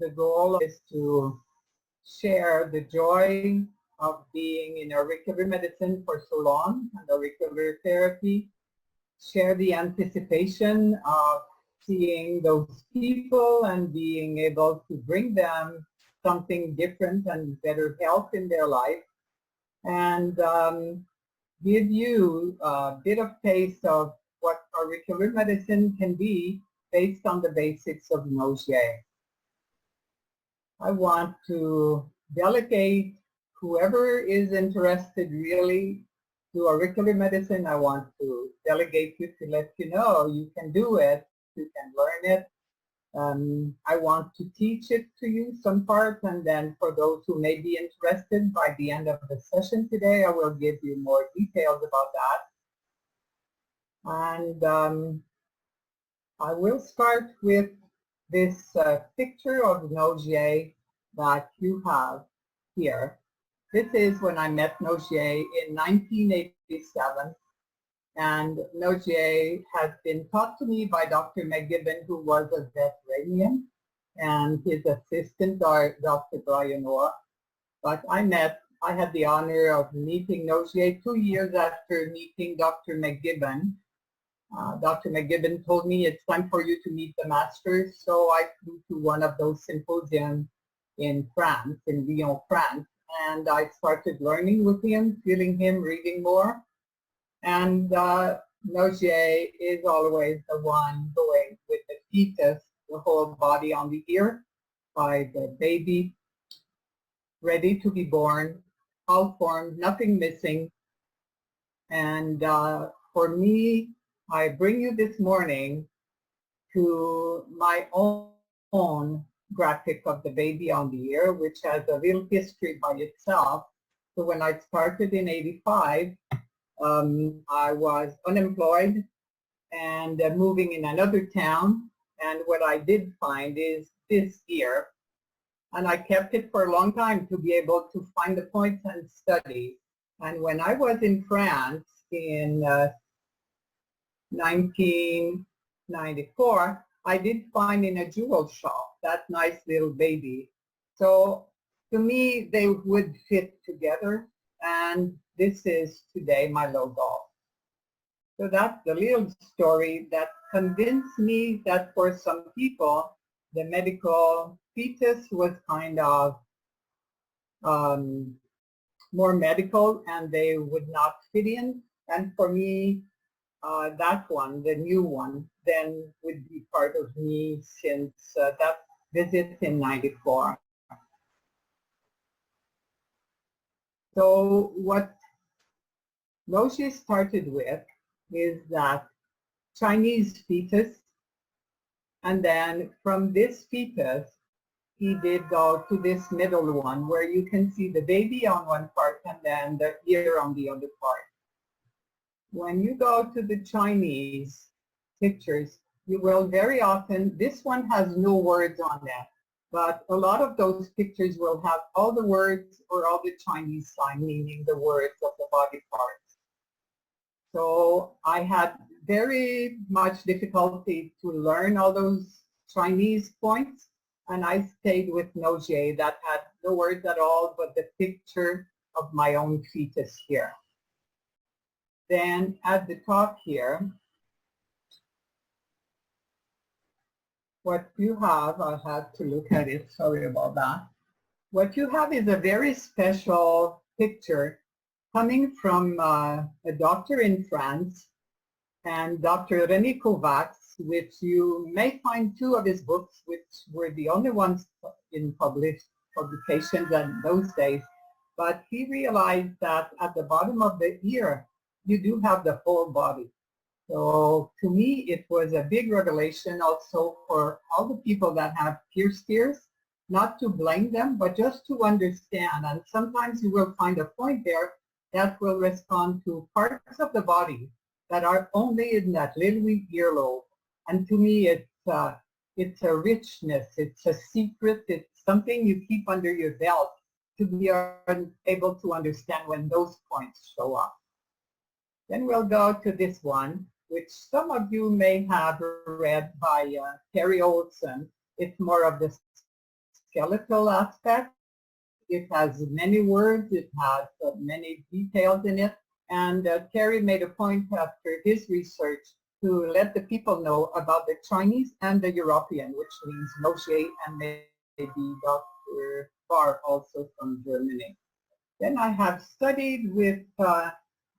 the goal is to share the joy of being in auricular medicine for so long and auricular therapy, share the anticipation of seeing those people and being able to bring them something different and better health in their life, and give you a bit of taste of what auricular medicine can be based on the basics of Nogier. I want to delegate whoever is interested really to auricular medicine. I want to delegate you to let you know you can do it, you can learn it. I want to teach it to you some part, and then for those who may be interested, by the end of the session today, I will give you more details about that. And I will start with this picture of Nogier that you have here. This is when I met Nogier in 1987. And Nogier has been taught to me by Dr. McGibbon, who was a veterinarian, and his assistant, Dr. Brian Orr. But I had the honor of meeting Nogier 2 years after meeting Dr. McGibbon. Dr. McGibbon told me it's time for you to meet the masters, so I flew to one of those symposiums in France, in Lyon, France, and I started learning with him, feeling him, reading more. And Nogier is always the one going with the fetus, the whole body on the ear, by the baby, ready to be born, all formed, nothing missing. And for me, I bring you this morning to my own graphic of the baby on the ear, which has a real history by itself. So when I started in '85, I was unemployed and moving in another town, and what I did find is this ear, and I kept it for a long time to be able to find the points and study. And when I was in France in 1994, I did find in a jewel shop that nice little baby. So to me, they would fit together, and this is today my logo. So that's the little story that convinced me that for some people, the medical fetus was kind of more medical and they would not fit in. And for me, that one, the new one, then would be part of me since that visit in '94. So what Nogier started with is that Chinese fetus, and then from this fetus, he did go to this middle one where you can see the baby on one part and then the ear on the other part. When you go to the Chinese pictures, you will very often, this one has no words on it, but a lot of those pictures will have all the words or all the Chinese sign, meaning the words of the body parts. So I had very much difficulty to learn all those Chinese points, and I stayed with Nogier that had no words at all but the picture of my own fetus here. Then at the top here, what you have, I had to look at it, sorry about that. What you have is a very special picture coming from a doctor in France, and Dr. René Kovacs, which you may find 2 of his books, which were the only ones in publications in those days. But he realized that at the bottom of the ear, you do have the whole body. So to me, it was a big revelation also for all the people that have pierced ears, not to blame them, but just to understand. And sometimes you will find a point there that will respond to parts of the body that are only in that little earlobe. And to me, it's a richness, it's a secret, it's something you keep under your belt to be able to understand when those points show up. Then we'll go to this one, which some of you may have read by Terry Olson. It's more of the skeletal aspect. It has many words, it has many details in it, and Terry made a point after his research to let the people know about the Chinese and the European, which means Nogier and maybe Dr. Barr also from Germany. Then I have studied with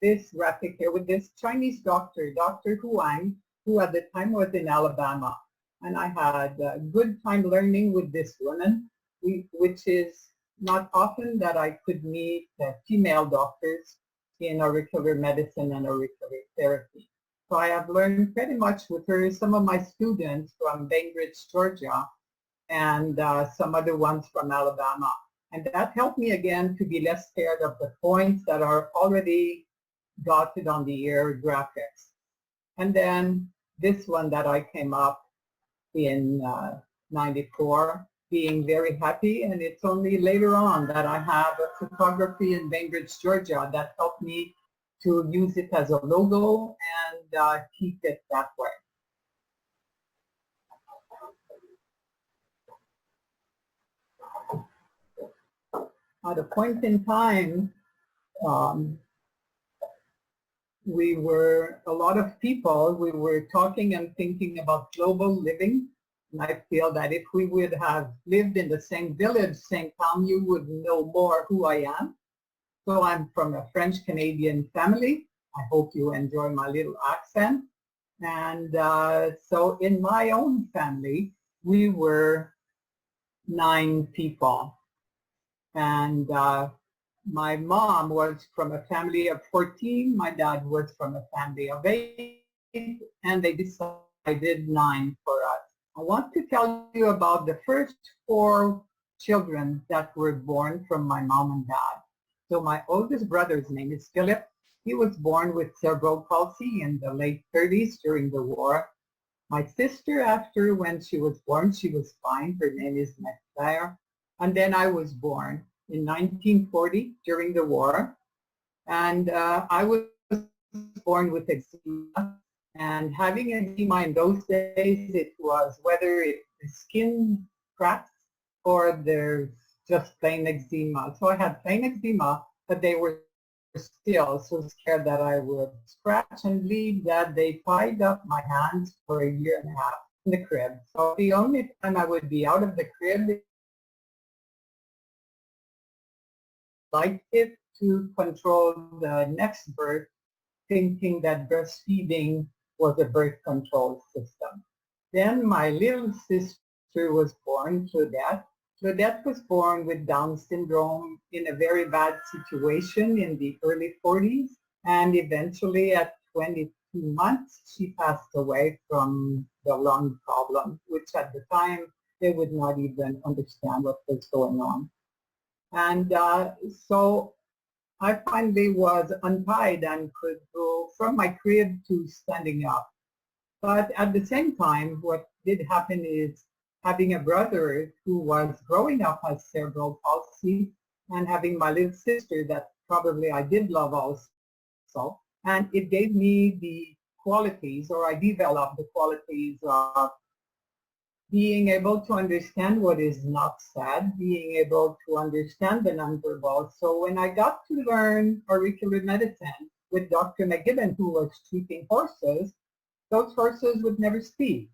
this graphic here with this Chinese doctor, Dr. Huang, who at the time was in Alabama. And I had a good time learning with this woman, which is not often that I could meet female doctors in auricular medicine and auricular therapy. So I have learned pretty much with her. Some of my students from Bainbridge, Georgia, and some other ones from Alabama. And that helped me again to be less scared of the points that are already dotted on the ear graphics. And then this one that I came up in 94, being very happy, and it's only later on that I have a photography in Bainbridge, Georgia that helped me to use it as a logo and keep it that way. At a point in time, we were, a lot of people, we were talking and thinking about global living. And I feel that if we would have lived in the same village, same town, you would know more who I am. So I'm from a French-Canadian family. I hope you enjoy my little accent. And so in my own family, we were 9 people. And my mom was from a family of 14. My dad was from a family of 8. And they decided 9 for us. I want to tell you about the first 4 children that were born from my mom and dad. So my oldest brother's name is Philip. He was born with cerebral palsy in the late 30s during the war. My sister, after when she was born, she was fine. Her name is Claire. And then I was born in 1940 during the war. And I was born with eczema. And having eczema in those days, it was whether it's the skin cracks or there's just plain eczema. So I had plain eczema, but they were still so scared that I would scratch and bleed that they tied up my hands for a year and a half in the crib. So the only time I would be out of the crib, like it to control the next birth, thinking that breastfeeding was a birth control system. Then my little sister was born, Claudette. Claudette was born with Down syndrome in a very bad situation in the early 40s, and eventually at 22 months, she passed away from the lung problem, which at the time they would not even understand what was going on. And so I finally was untied and could go from my crib to standing up. But at the same time, what did happen is having a brother who was growing up as cerebral palsy and having my little sister that probably I did love also. And it gave me the qualities, or I developed the qualities of being able to understand what is not said, being able to understand the nonverbal. So when I got to learn auricular medicine with Dr. McGibbon, who was treating horses, those horses would never speak.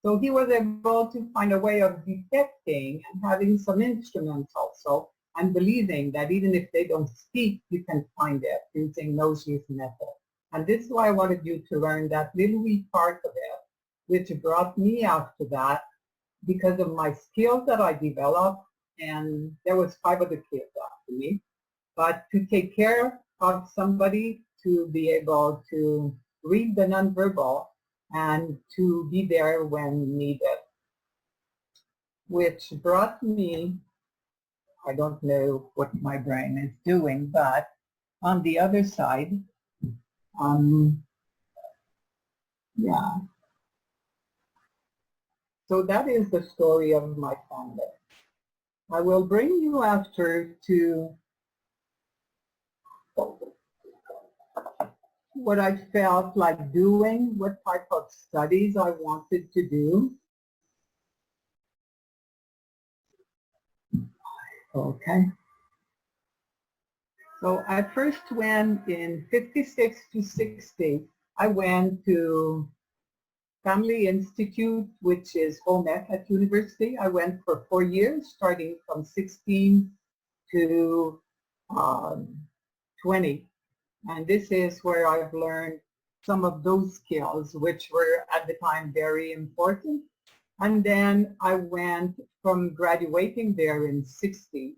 So he was able to find a way of detecting and having some instruments also, and believing that even if they don't speak, you can find it using Nogier's method. And this is why I wanted you to learn that little wee part of it, which brought me after that because of my skills that I developed, and there was 5 other kids after me. But to take care of somebody, to be able to read the nonverbal, and to be there when needed, which brought me, I don't know what my brain is doing, but on the other side, yeah. So that is the story of my family. I will bring you after to what I felt like doing, what type of studies I wanted to do. Okay. So I first went in 56 to 60. I went to Family Institute, which is home ec at university. I went for 4 years, starting from 16 to 20. And this is where I've learned some of those skills, which were at the time very important. And then I went from graduating there in 60,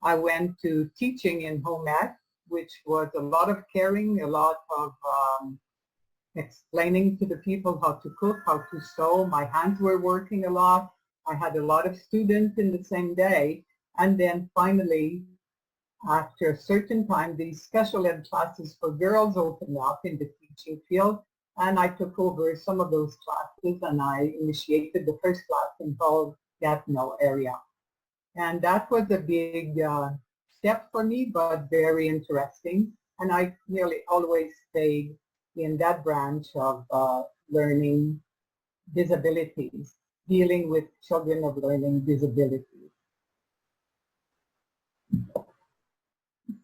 I went to teaching in home ec, which was a lot of caring, a lot of explaining to the people how to cook, how to sew. My hands were working a lot. I had a lot of students in the same day. And then finally, after a certain time, these special ed classes for girls opened up in the teaching field, and I took over some of those classes, and I initiated the first class in Hull Gatineau area. And that was a big step for me, but very interesting. And I nearly always stayed in that branch of learning disabilities, dealing with children of learning disabilities.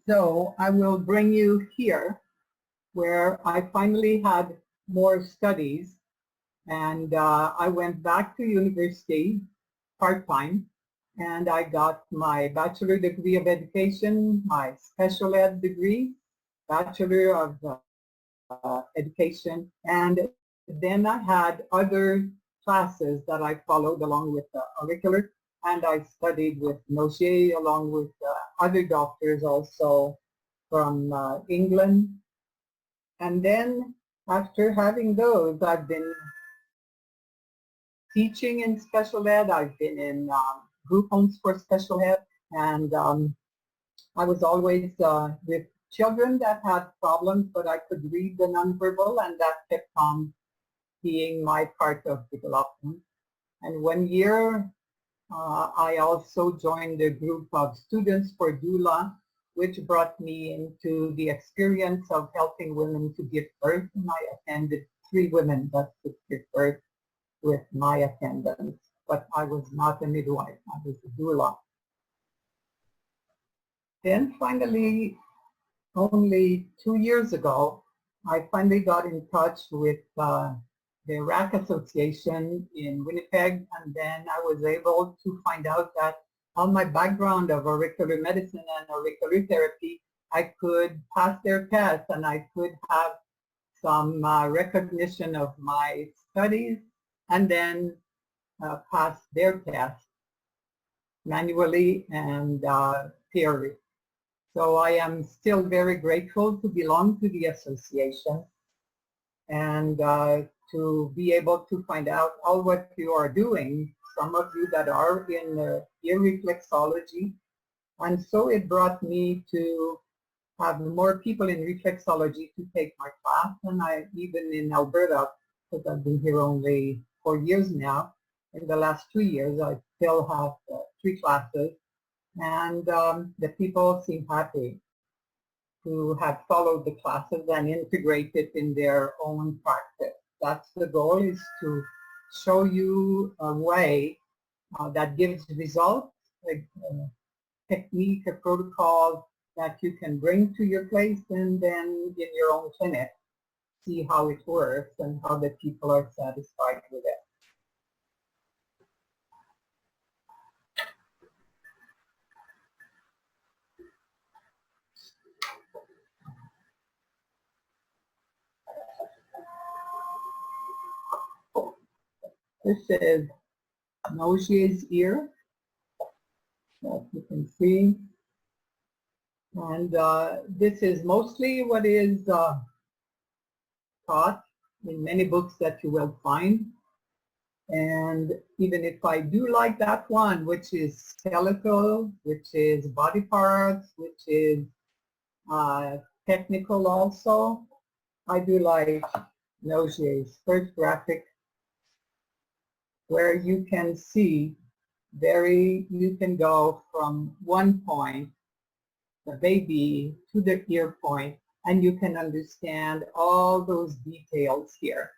So I will bring you here where I finally had more studies, and I went back to university part-time, and I got my bachelor degree of education, my special ed degree, bachelor of education, and then I had other classes that I followed along with the auricular, and I studied with Nogier along with other doctors also from England. And then after having those, I've been teaching in special ed. I've been in group homes for special ed, and I was always with children that had problems, but I could read the nonverbal, and that kept on being my part of development. And 1 year, I also joined a group of students for doula, which brought me into the experience of helping women to give birth. And I attended 3 women that could give birth with my attendance, but I was not a midwife, I was a doula. Then finally, only 2 years ago, I finally got in touch with the RAC Association in Winnipeg, and then I was able to find out that on my background of auricular medicine and auricular therapy, I could pass their test and I could have some recognition of my studies and then pass their test manually and peerly. So I am still very grateful to belong to the association and to be able to find out all what you are doing, some of you that are in ear reflexology. And so it brought me to have more people in reflexology to take my class. And I, even in Alberta, because I've been here only 4 years now, in the last 2 years, I still have 3 classes. And the people seem happy to have followed the classes and integrate it in their own practice. That's the goal, is to show you a way that gives results, a technique, a protocol that you can bring to your place and then in your own clinic, see how it works and how the people are satisfied with it. This is Nogier's ear, as you can see. And this is mostly what is taught in many books that you will find. And even if I do like that one, which is skeletal, which is body parts, which is technical also, I do like Nogier's first graphic, where you can see you can go from one point, the baby, to the ear point, and you can understand all those details here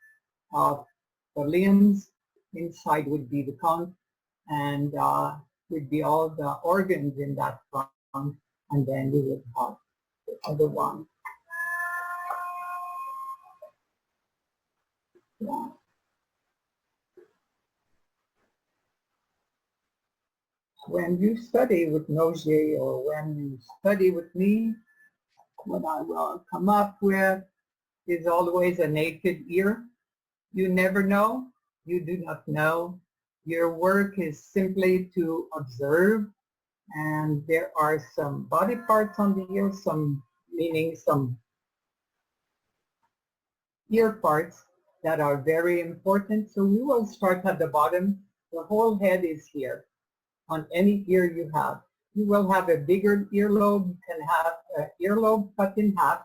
of the limbs. Inside would be the conch, and would be all the organs in that front, and then you would have the other one. Yeah. When you study with Nogier, or when you study with me, what I will come up with is always a naked ear. You never know. You do not know. Your work is simply to observe, and there are some body parts on the ear, meaning some ear parts that are very important. So we will start at the bottom. The whole head is here on any ear you have. You will have a bigger earlobe. You can have an earlobe cut in half,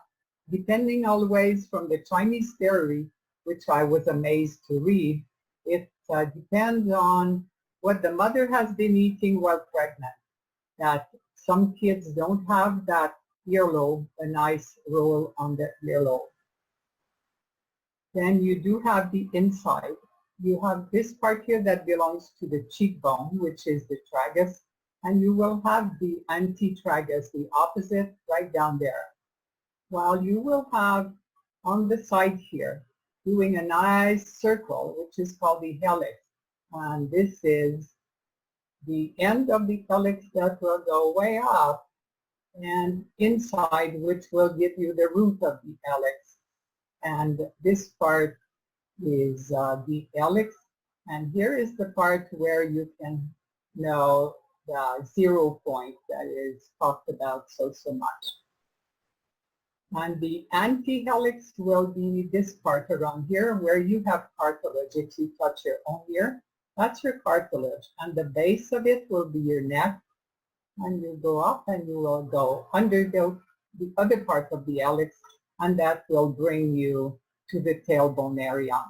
depending always from the Chinese theory, which I was amazed to read. It depends on what the mother has been eating while pregnant, that some kids don't have that earlobe, a nice roll on the earlobe. Then you do have the inside. You have this part here that belongs to the cheekbone, which is the tragus, and you will have the antitragus, the opposite, right down there. While you will have on the side here, doing a nice circle, which is called the helix. And this is the end of the helix that will go way up and inside, which will give you the root of the helix. And this part is the helix. And here is the part where you can know the 0 point that is talked about so much. And the antihelix will be this part around here where you have cartilage. If you touch your own ear, that's your cartilage. And the base of it will be your neck. And you go up and you will go under the other part of the helix, and that will bring you to the tailbone area.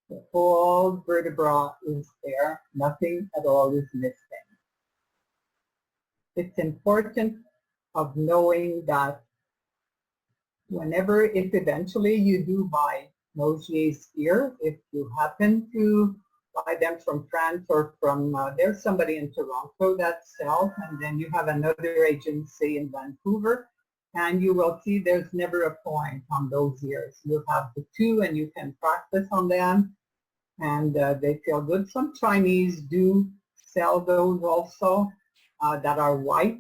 The whole vertebra is there. Nothing at all is missing. It's important of knowing that whenever, if eventually you do buy Nogier's ear, if you happen to buy them from France or from, there's somebody in Toronto that sells, and then you have another agency in Vancouver, and you will see there's never a point on those ears. You have the two and you can practice on them, and they feel good. Some Chinese do sell those also that are white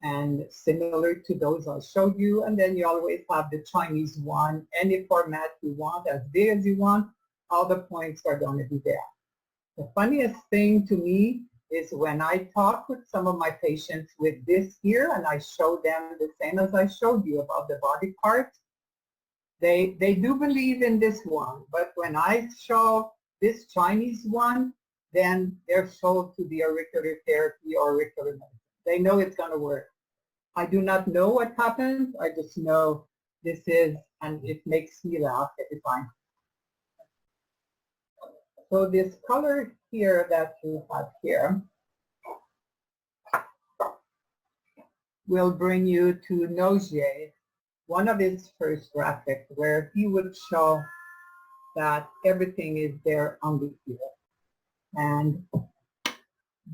and similar to those I showed you. And then you always have the Chinese one, any format you want, as big as you want, all the points are going to be there. The funniest thing to me is when I talk with some of my patients with this ear and I show them the same as I showed you about the body parts, they do believe in this one. But when I show this Chinese one, then they're sold to the auricular therapy or auricular medicine. They know it's going to work. I do not know what happens. I just know this is, and it makes me laugh every time. So this color here that you have here will bring you to Nogier, one of his first graphics, where he would show that everything is there on the ear. And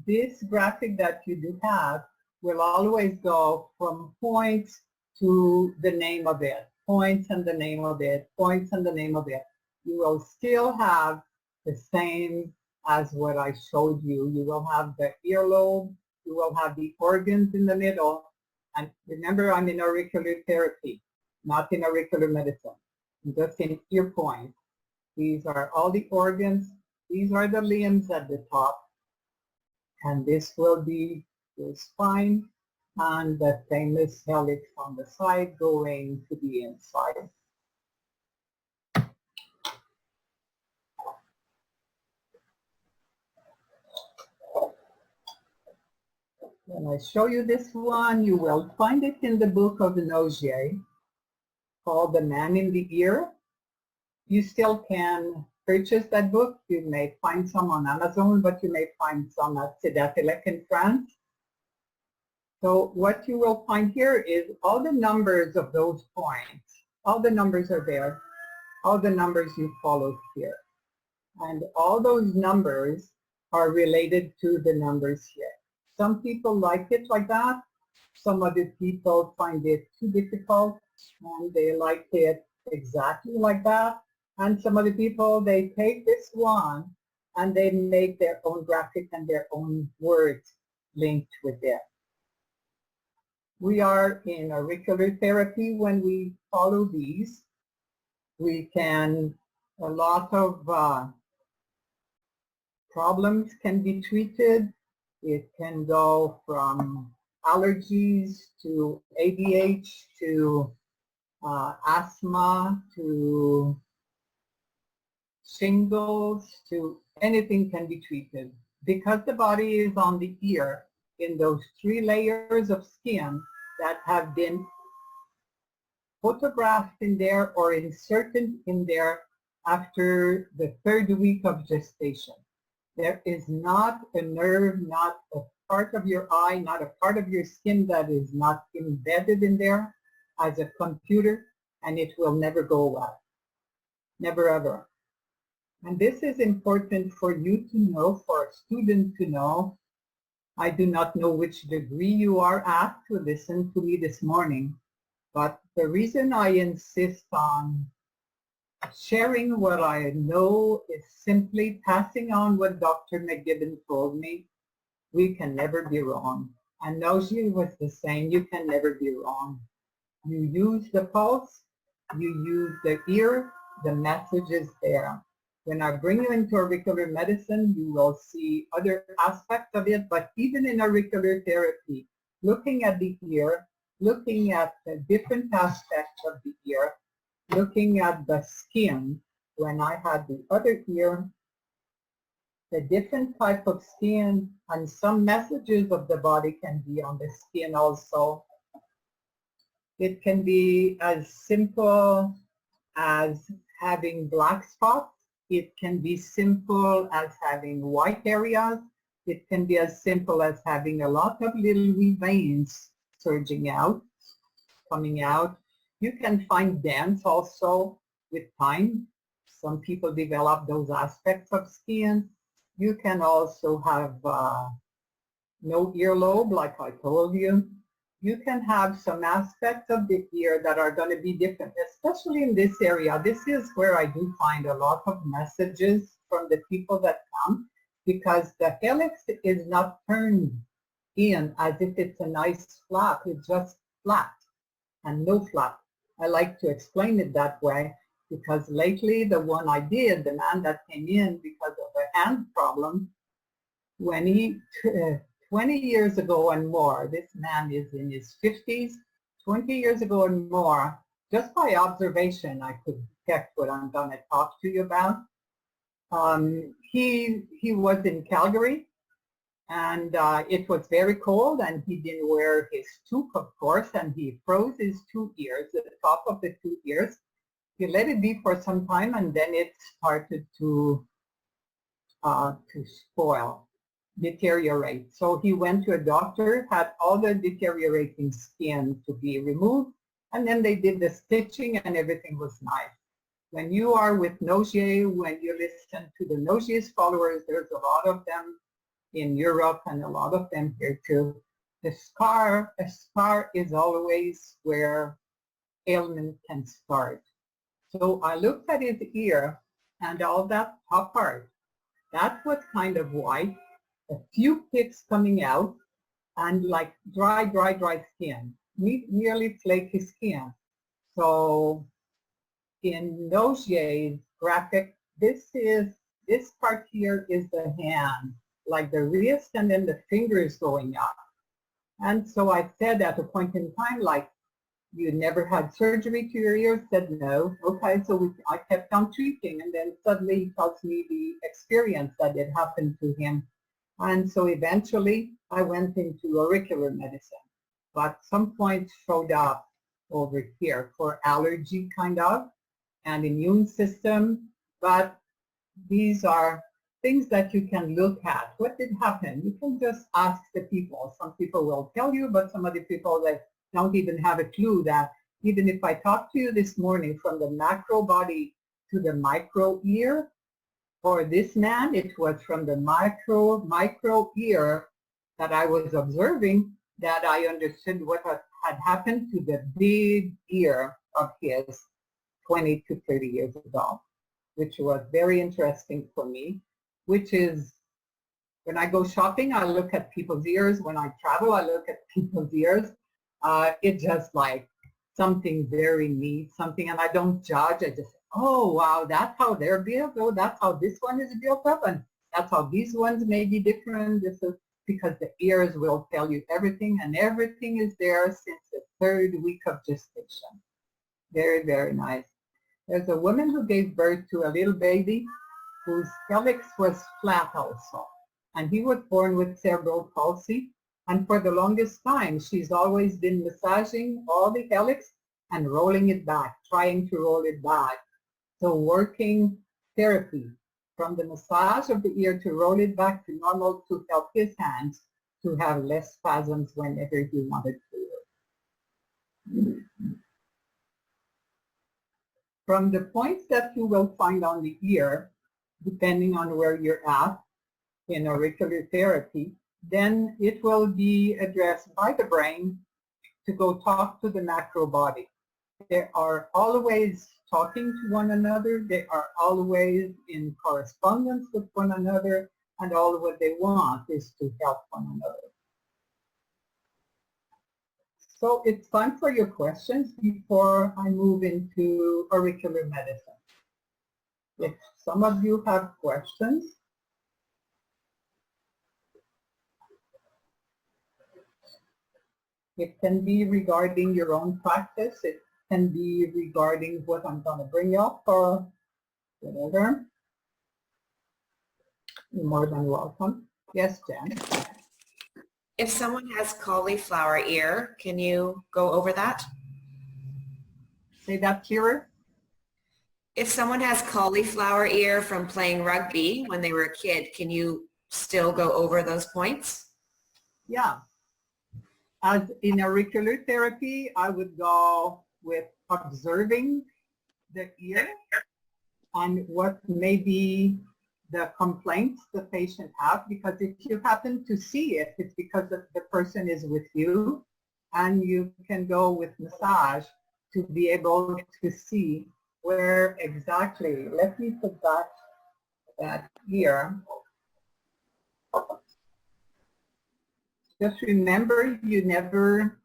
this graphic that you do have will always go from points to the name of it, points and the name of it, points and the name of it. You will still have the same as what I showed you. You will have the earlobe, you will have the organs in the middle, and remember I'm in auricular therapy, not in auricular medicine, just in ear points. These are all the organs, these are the limbs at the top, and this will be your spine and the famous helix on the side going to the inside. When I show you this one, you will find it in the book of Nogier called The Man in the Ear. You still can purchase that book. You may find some on Amazon, but you may find some at Cedatilec in France. So what you will find here is all the numbers of those points. All the numbers are there. All the numbers you followed here. And all those numbers are related to the numbers here. Some people like it like that. Some other people find it too difficult and they like it exactly like that. And some other people, they take this one and they make their own graphic and their own words linked with it. We are in auricular therapy when we follow these. We can, a lot of problems can be treated. It can go from allergies to ADH to asthma to shingles to anything can be treated. Because the body is on the ear in those 3 layers of skin that have been photographed in there or inserted in there after the 3rd week of gestation. There is not a nerve, not a part of your eye, not a part of your skin that is not embedded in there as a computer, and it will never go away. Never ever. And this is important for you to know, for a student to know. I do not know which degree you are at to listen to me this morning, but the reason I insist on sharing what I know is simply passing on what Dr. McGibbon told me. We can never be wrong. And Noji was the same. You can never be wrong. You use the pulse, you use the ear, the message is there. When I bring you into auricular medicine, you will see other aspects of it, but even in auricular therapy, looking at the ear, looking at the different aspects of the ear, looking at the skin, when I had the other ear, the different type of skin, and some messages of the body can be on the skin also. It can be as simple as having black spots. It can be simple as having white areas. It can be as simple as having a lot of little wee veins surging out, coming out. You can find dents also with time. Some people develop those aspects of skin. You can also have no earlobe, like I told you. You can have some aspects of the ear that are going to be different, especially in this area. This is where I do find a lot of messages from the people that come, because the helix is not turned in as if it's a nice flap. It's just flat and no flap. I like to explain it that way because lately the one I did, the man that came in because of a hand problem, when he 20 years ago and more, this man is in his 50s, 20 years ago and more, just by observation, I could detect what I'm going to talk to you about. He was in Calgary, and it was very cold, and he didn't wear his toque, of course, and he froze his 2 ears, the top of the 2 ears. He let it be for some time, and then it started to spoil, deteriorate. So he went to a doctor, had all the deteriorating skin to be removed, and then they did the stitching and everything was nice. When you are with Nogier, when you listen to the Nogier's followers, there's a lot of them in Europe and a lot of them here too. A scar is always where ailment can start. So I looked at his ear and all that top part, that was kind of white, a few pits coming out, and like dry skin, nearly flaky skin. So in Nogier's graphic, this part here is the hand, like the wrist and then the fingers going up. And so I said at a point in time, like, you never had surgery to your ear? Said no. Okay, so I kept on treating, and then suddenly he tells me the experience that had happened to him. And so eventually I went into auricular medicine, but some points showed up over here for allergy kind of and immune system, but these are things that you can look at. What did happen? You can just ask the people. Some people will tell you, but some other people that don't even have a clue that even if I talk to you this morning from the macro body to the micro ear, for this man, it was from the micro ear that I was observing that I understood what had happened to the big ear of his 20 to 30 years ago, which was very interesting for me, which is when I go shopping, I look at people's ears. When I travel, I look at people's ears. It's just like something very neat, something, and I don't judge. I just, oh, wow, that's how they're built. Oh, that's how this one is built up, and that's how these ones may be different. This is because the ears will tell you everything, and everything is there since the 3rd week of gestation. Very, very nice. There's a woman who gave birth to a little baby whose helix was flat also. And he was born with cerebral palsy. And for the longest time, she's always been massaging all the helix and rolling it back, trying to roll it back. So working therapy from the massage of the ear to roll it back to normal to help his hands to have less spasms whenever he wanted to. From the points that you will find on the ear, depending on where you're at in auricular therapy, then it will be addressed by the brain to go talk to the macro body. They are always talking to one another. They are always in correspondence with one another, and all what they want is to help one another. So it's time for your questions before I move into auricular medicine. If some of you have questions, it can be regarding your own practice. It can be regarding what I'm going to bring up or whatever. You're more than welcome. Yes, Jen? If someone has cauliflower ear, can you go over that? Say that clearer. If someone has cauliflower ear from playing rugby when they were a kid, can you still go over those points? Yeah. As in auricular therapy, I would go with observing the ear and what may be the complaints the patient has, because if you happen to see it, it's because the person is with you, and you can go with massage to be able to see where exactly. Let me put that ear. Just remember, you never,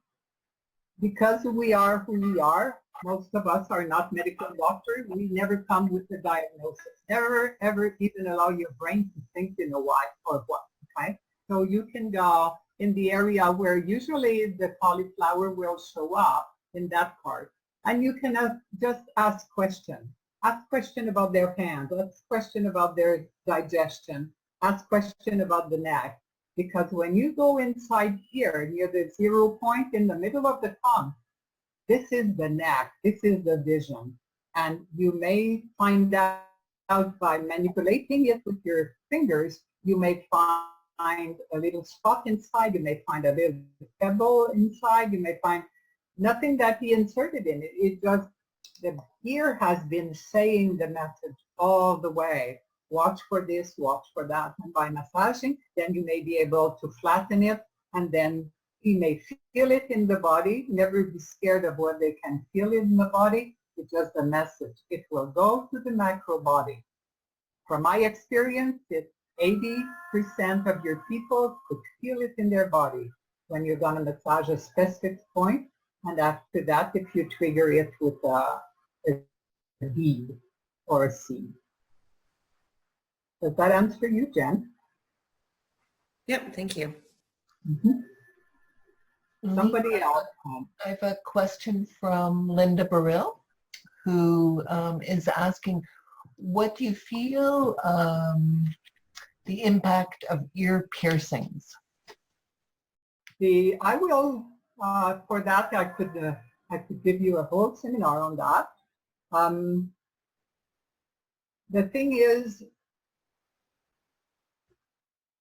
because we are who we are, most of us are not medical doctors, we never come with a diagnosis. Never, ever even allow your brain to think in a why or what, okay? So you can go in the area where usually the cauliflower will show up in that part. And you can just ask questions. Ask questions about their hands, ask questions about their digestion, ask questions about the neck. Because when you go inside here, near the 0 point in the middle of the tongue, this is the neck, this is the vision. And you may find out by manipulating it with your fingers, you may find a little spot inside, you may find a little pebble inside, you may find nothing that he inserted in it. It just, the ear has been saying the message all the way. Watch for this, watch for that. And by massaging, then you may be able to flatten it, and then he may feel it in the body. Never be scared of what they can feel in the body. It's just a message. It will go to the macro body. From my experience, it's 80% of your people could feel it in their body when you're going to massage a specific point. And after that, if you trigger it with a bead or a seed. Does that answer you, Jen? Yep, thank you. Mm-hmm. Somebody else. I have a question from Linda Burrill, who is asking, what do you feel the impact of ear piercings? I will, for that, I could give you a whole seminar on that. The thing is,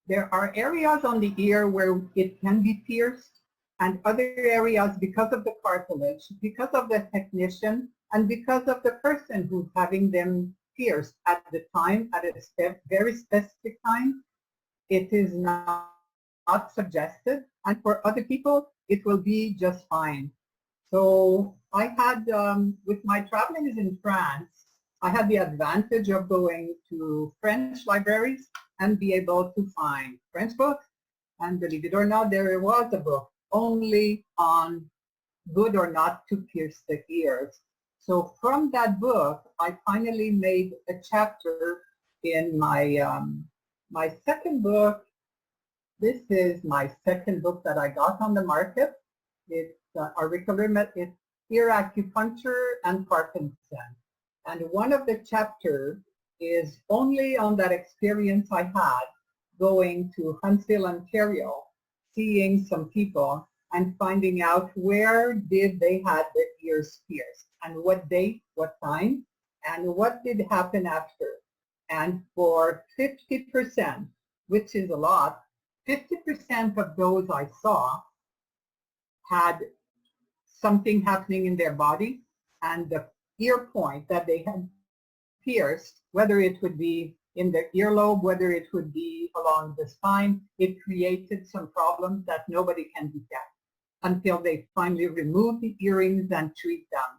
there are areas on the ear where it can be pierced, and other areas because of the cartilage, because of the technician, and because of the person who's having them pierced at the time, at a very specific time, it is not not suggested, and for other people, it will be just fine. So I had, with my travelings in France, I had the advantage of going to French libraries and be able to find French books. And believe it or not, there was a book only on good or not to pierce the ears. So from that book, I finally made a chapter in my second book. This is my second book that I got on the market. It's it's ear acupuncture and Parkinson. And one of the chapters is only on that experience I had going to Huntsville, Ontario, seeing some people and finding out where did they had their ears pierced and what date, what time, and what did happen after. And for 50%, which is a lot, 50% of those I saw had something happening in their body, and the ear point that they had pierced, whether it would be in the earlobe, whether it would be along the spine, it created some problems that nobody can detect until they finally remove the earrings and treat them.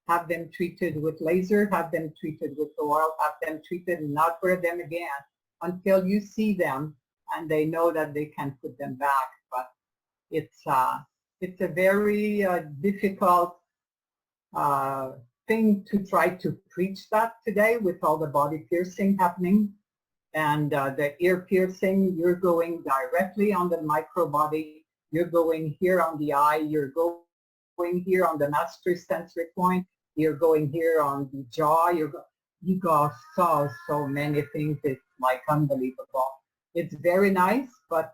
Have them treated with laser, have them treated with oil, have them treated and not wear them again until you see them and they know that they can put them back. But it's a very difficult thing to try to preach that today with all the body piercing happening. And the ear piercing, you're going directly on the microbody. You're going here on the eye. You're going here on the master sensory point. You're going here on the jaw. You saw so many things. It's like unbelievable. It's very nice, but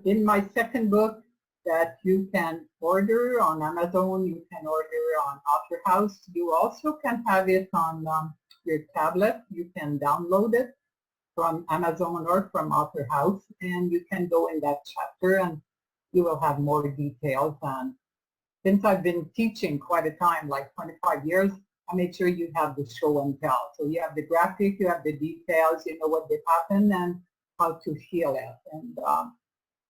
in my second book that you can order on Amazon, you can order on Author House. You also can have it on your tablet. You can download it from Amazon or from Author House, and you can go in that chapter and you will have more details. And since I've been teaching quite a time, like 25 years, I made sure you have the show and tell. So you have the graphic, you have the details, you know what did happen and how to heal it. And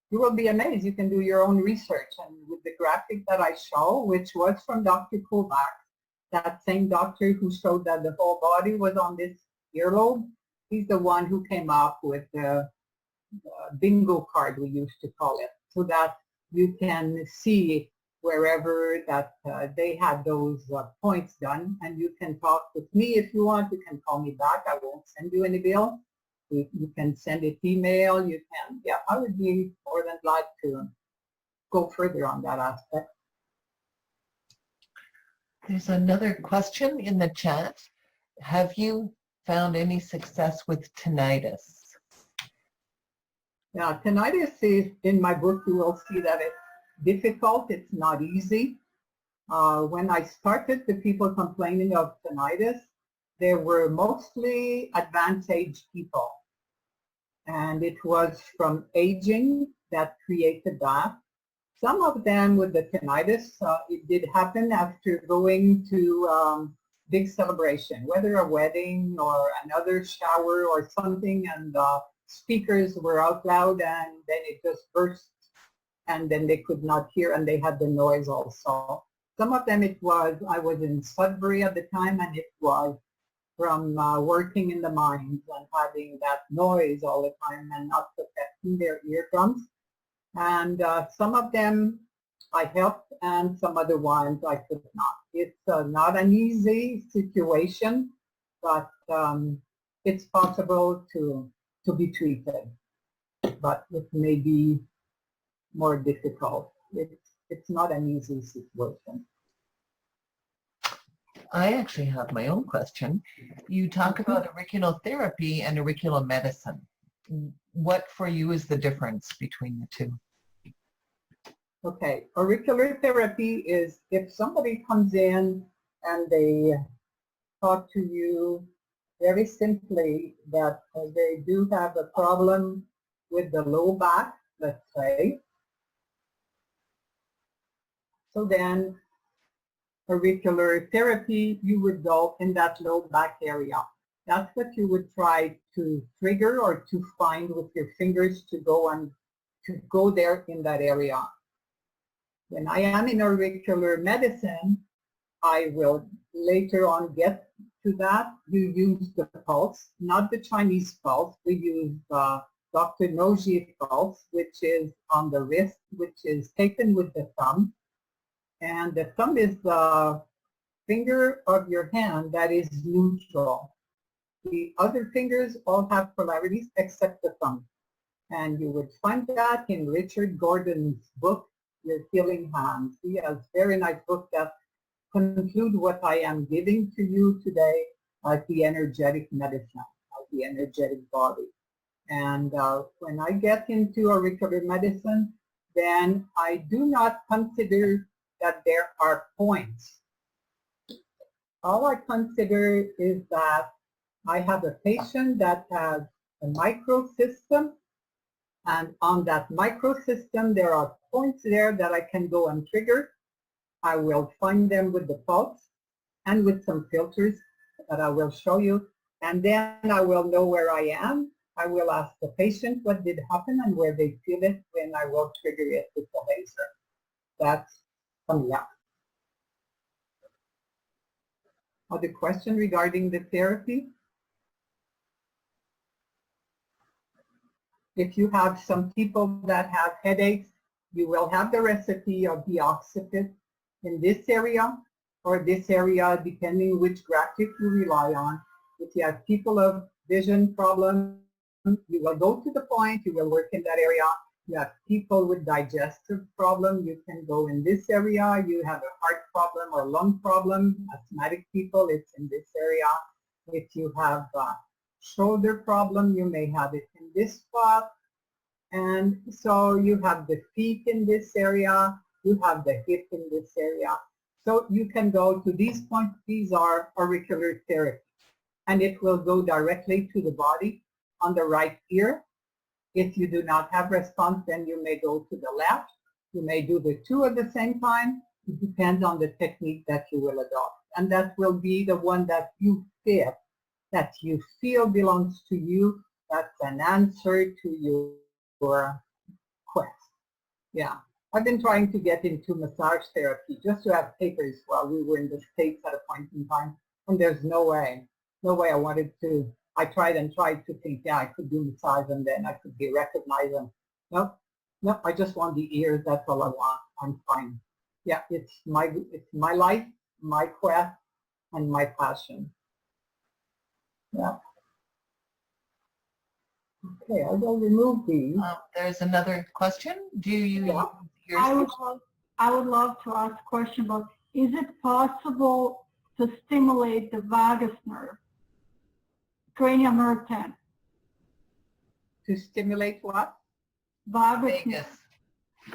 you will be amazed. You can do your own research. And with the graphic that I show, which was from Dr. Kovacs, that same doctor who showed that the whole body was on this earlobe, he's the one who came up with the bingo card, we used to call it, so that you can see wherever that they had those points done, and you can talk with me if you want. You can call me back. I won't send you any bill. You can send it email. You can, yeah, I would be more than glad to go further on that aspect. There's another question in the chat. Have you found any success with tinnitus? Yeah, tinnitus is, in my book, you will see that it's difficult. It's not easy. When I started, the people complaining of tinnitus, they were mostly advanced age people. And it was from aging that created that. Some of them with the tinnitus, it did happen after going to big celebration, whether a wedding or another shower or something, and speakers were out loud and then it just burst and then they could not hear and they had the noise also. Some of them it was, I was in Sudbury at the time, and it was from working in the mines and having that noise all the time and not protecting their eardrums. And some of them I helped and some other ones I could not. It's not an easy situation, but it's possible to be treated, but it may be more difficult. It's not an easy situation. I actually have my own question. You talk about auricular therapy and auricular medicine. What for you is the difference between the two? Okay, auricular therapy is if somebody comes in and they talk to you very simply that they do have a problem with the low back, let's say. So then auricular therapy, you would go in that low back area. That's what you would try to trigger or to find with your fingers to go and to go there in that area. When I am in auricular medicine, I will later on get to that. You use the pulse, not the Chinese pulse. We use Dr. Noji's pulse, which is on the wrist, which is taken with the thumb. And the thumb is the finger of your hand that is neutral. The other fingers all have polarities except the thumb. And you would find that in Richard Gordon's book, Your Healing Hands. He has a very nice book that conclude what I am giving to you today as the energetic medicine, as the energetic body. And when I get into auricular medicine, then I do not consider that there are points. All I consider is that I have a patient that has a microsystem, and on that microsystem there are points there that I can go and trigger. I will find them with the pulse and with some filters that I will show you, and then I will know where I am. I will ask the patient what did happen and where they feel it, when I will trigger it with the laser. That's coming up. Other question regarding the therapy? If you have some people that have headaches, you will have the recipe of the oxipit in this area or this area, depending which graphic you rely on. If you have people of vision problems, you will go to the point, you will work in that area. You have people with digestive problem, you can go in this area. You have a heart problem or lung problem, asthmatic people, it's in this area. If you have a shoulder problem, you may have it in this spot. And so you have the feet in this area, you have the hip in this area. So you can go to these points. These are auricular therapy. And it will go directly to the body on the right ear. If you do not have response, then you may go to the left. You may do the two at the same time. It depends on the technique that you will adopt. And that will be the one that you fit, that you feel belongs to you. That's an answer to your quest. Yeah. I've been trying to get into massage therapy just to have papers while we were in the States at a point in time. And there's no way I wanted to. I tried and tried to think, yeah, I could do massage and then I could be recognized. And nope, I just want the ears. That's all I want. I'm fine. Yeah, it's my life, my quest, and my passion. Yeah. Okay, I will remove these. There's another question. Do you Yeah. I would love to ask a question about, is it possible to stimulate the vagus nerve, cranial nerve 10? To stimulate what? Vagus Vegas?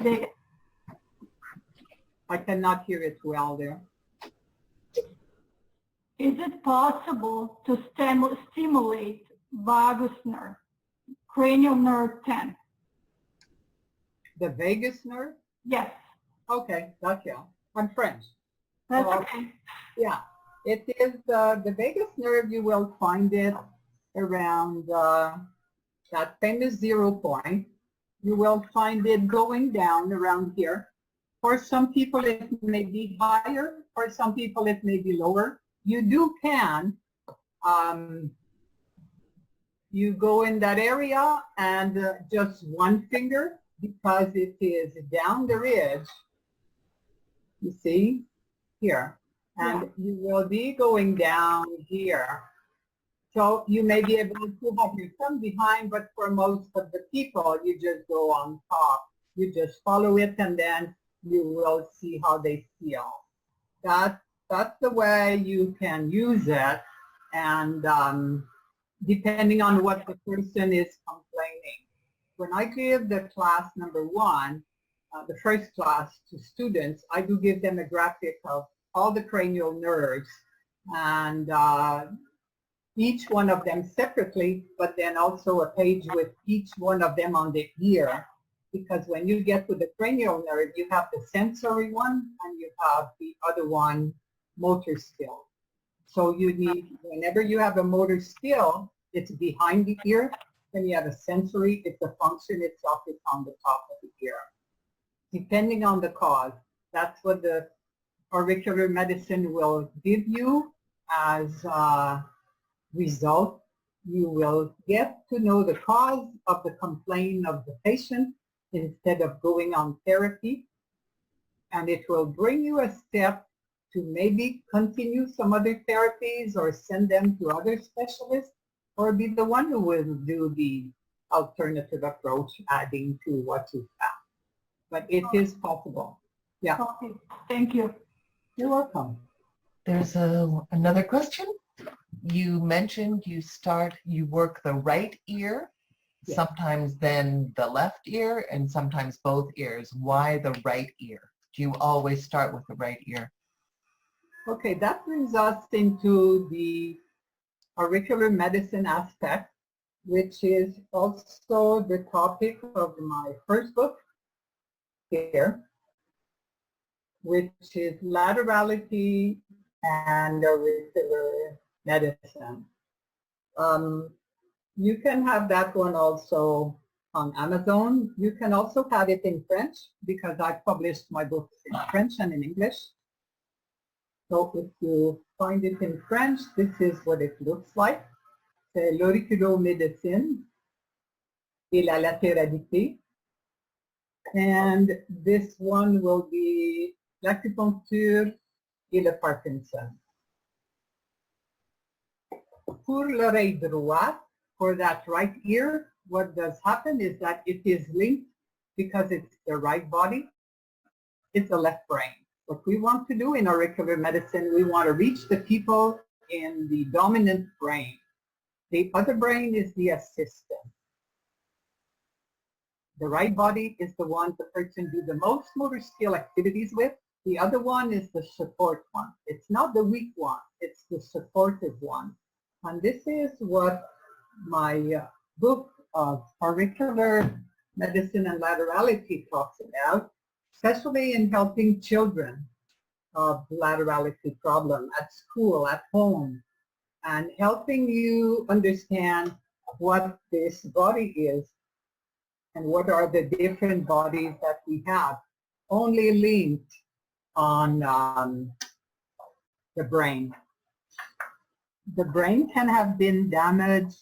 nerve. I cannot hear it well there. Is it possible to stimulate vagus nerve, cranial nerve 10? The vagus nerve? Yes, Okay, gotcha. I'm French. that's Well, okay. Yeah, it is the vagus nerve. You will find it around that famous 0 point. You will find it going down around here. For some people it may be higher, for some people it may be lower. You can you go in that area and just one finger, because it is down the ridge, you see, here. And you will be going down here. So you may be able to have your thumb behind, but for most of the people, you just go on top. You just follow it, and then you will see how they feel. That's the way you can use it, and depending on what the person is complaining. When I give the class number 1, the first class to students, I do give them a graphic of all the cranial nerves, and each one of them separately, but then also a page with each one of them on the ear. Because when you get to the cranial nerve, you have the sensory one and you have the other one, motor skill. So you need, whenever you have a motor skill, it's behind the ear, When you have a sensory, it's a function itself, it's on the top of the ear. Depending on the cause, that's what the auricular medicine will give you as a result. You will get to know the cause of the complaint of the patient instead of going on therapy. And it will bring you a step to maybe continue some other therapies or send them to other specialists, or be the one who will do the alternative approach, adding to what you found. But it is possible. Yeah. Okay, thank you. You're welcome. There's another question. You mentioned you work the right ear, Yes. sometimes then the left ear, and sometimes both ears. Why the right ear? Do you always start with the right ear? Okay, that brings us into the auricular medicine aspect, which is also the topic of my first book here, which is laterality and auricular medicine. You can have that one also on Amazon. You can also have it in French, because I published my books in French and in English. So if you find it in French, this is what it looks like. C'est l'auriculomédecine et la latéralité. And this one will be l'acupuncture et le Parkinson. Pour l'oreille droite, for that right ear, what does happen is that it is linked, because it's the right body, it's the left brain. What we want to do in auricular medicine, we want to reach the people in the dominant brain. The other brain is the assistant. The right body is the one the person do the most motor skill activities with. The other one is the support one. It's not the weak one, it's the supportive one. And this is what my book of auricular medicine and laterality talks about, especially in helping children of laterality problem at school, at home, and helping you understand what this body is and what are the different bodies that we have, only linked on the brain. The brain can have been damaged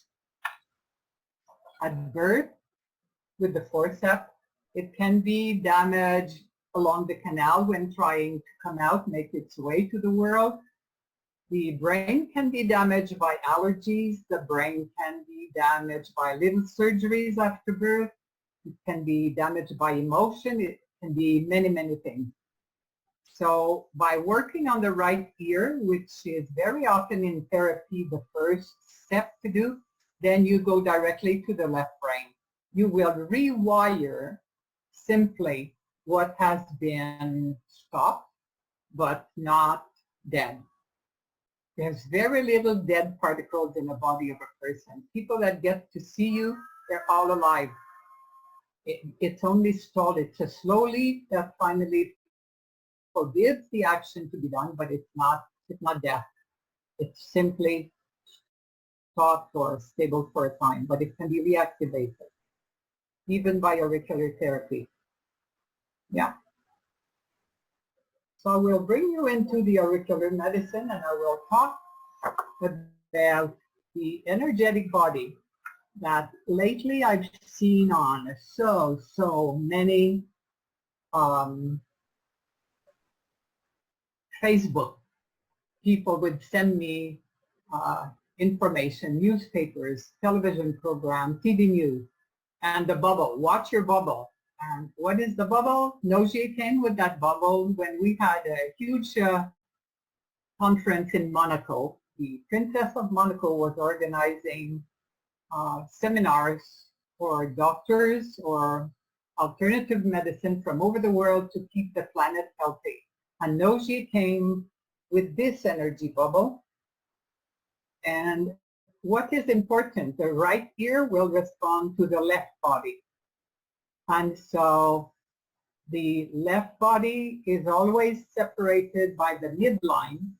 at birth with the forceps. It can be damaged along the canal when trying to come out, make its way to the world. The brain can be damaged by allergies. The brain can be damaged by little surgeries after birth. It can be damaged by emotion. It can be many, many things. So by working on the right ear, which is very often in therapy the first step to do, then you go directly to the left brain. You will rewire simply what has been stopped, but not dead. There's very little dead particles in the body of a person. People that get to see you, they're all alive. It's only stalled. It's a slowly that finally forbids the action to be done, but it's not death. It's simply stopped or stable for a time, but it can be reactivated, even by auricular therapy. Yeah. So I will bring you into the auricular medicine, and I will talk about the energetic body that lately I've seen on so many Facebook. People would send me information, newspapers, television program, TV news, and the bubble. Watch your bubble. And what is the bubble? Nogier came with that bubble when we had a huge conference in Monaco. The Princess of Monaco was organizing seminars for doctors or alternative medicine from over the world to keep the planet healthy. And Nogier came with this energy bubble. And what is important, the right ear will respond to the left body. And so the left body is always separated by the midline.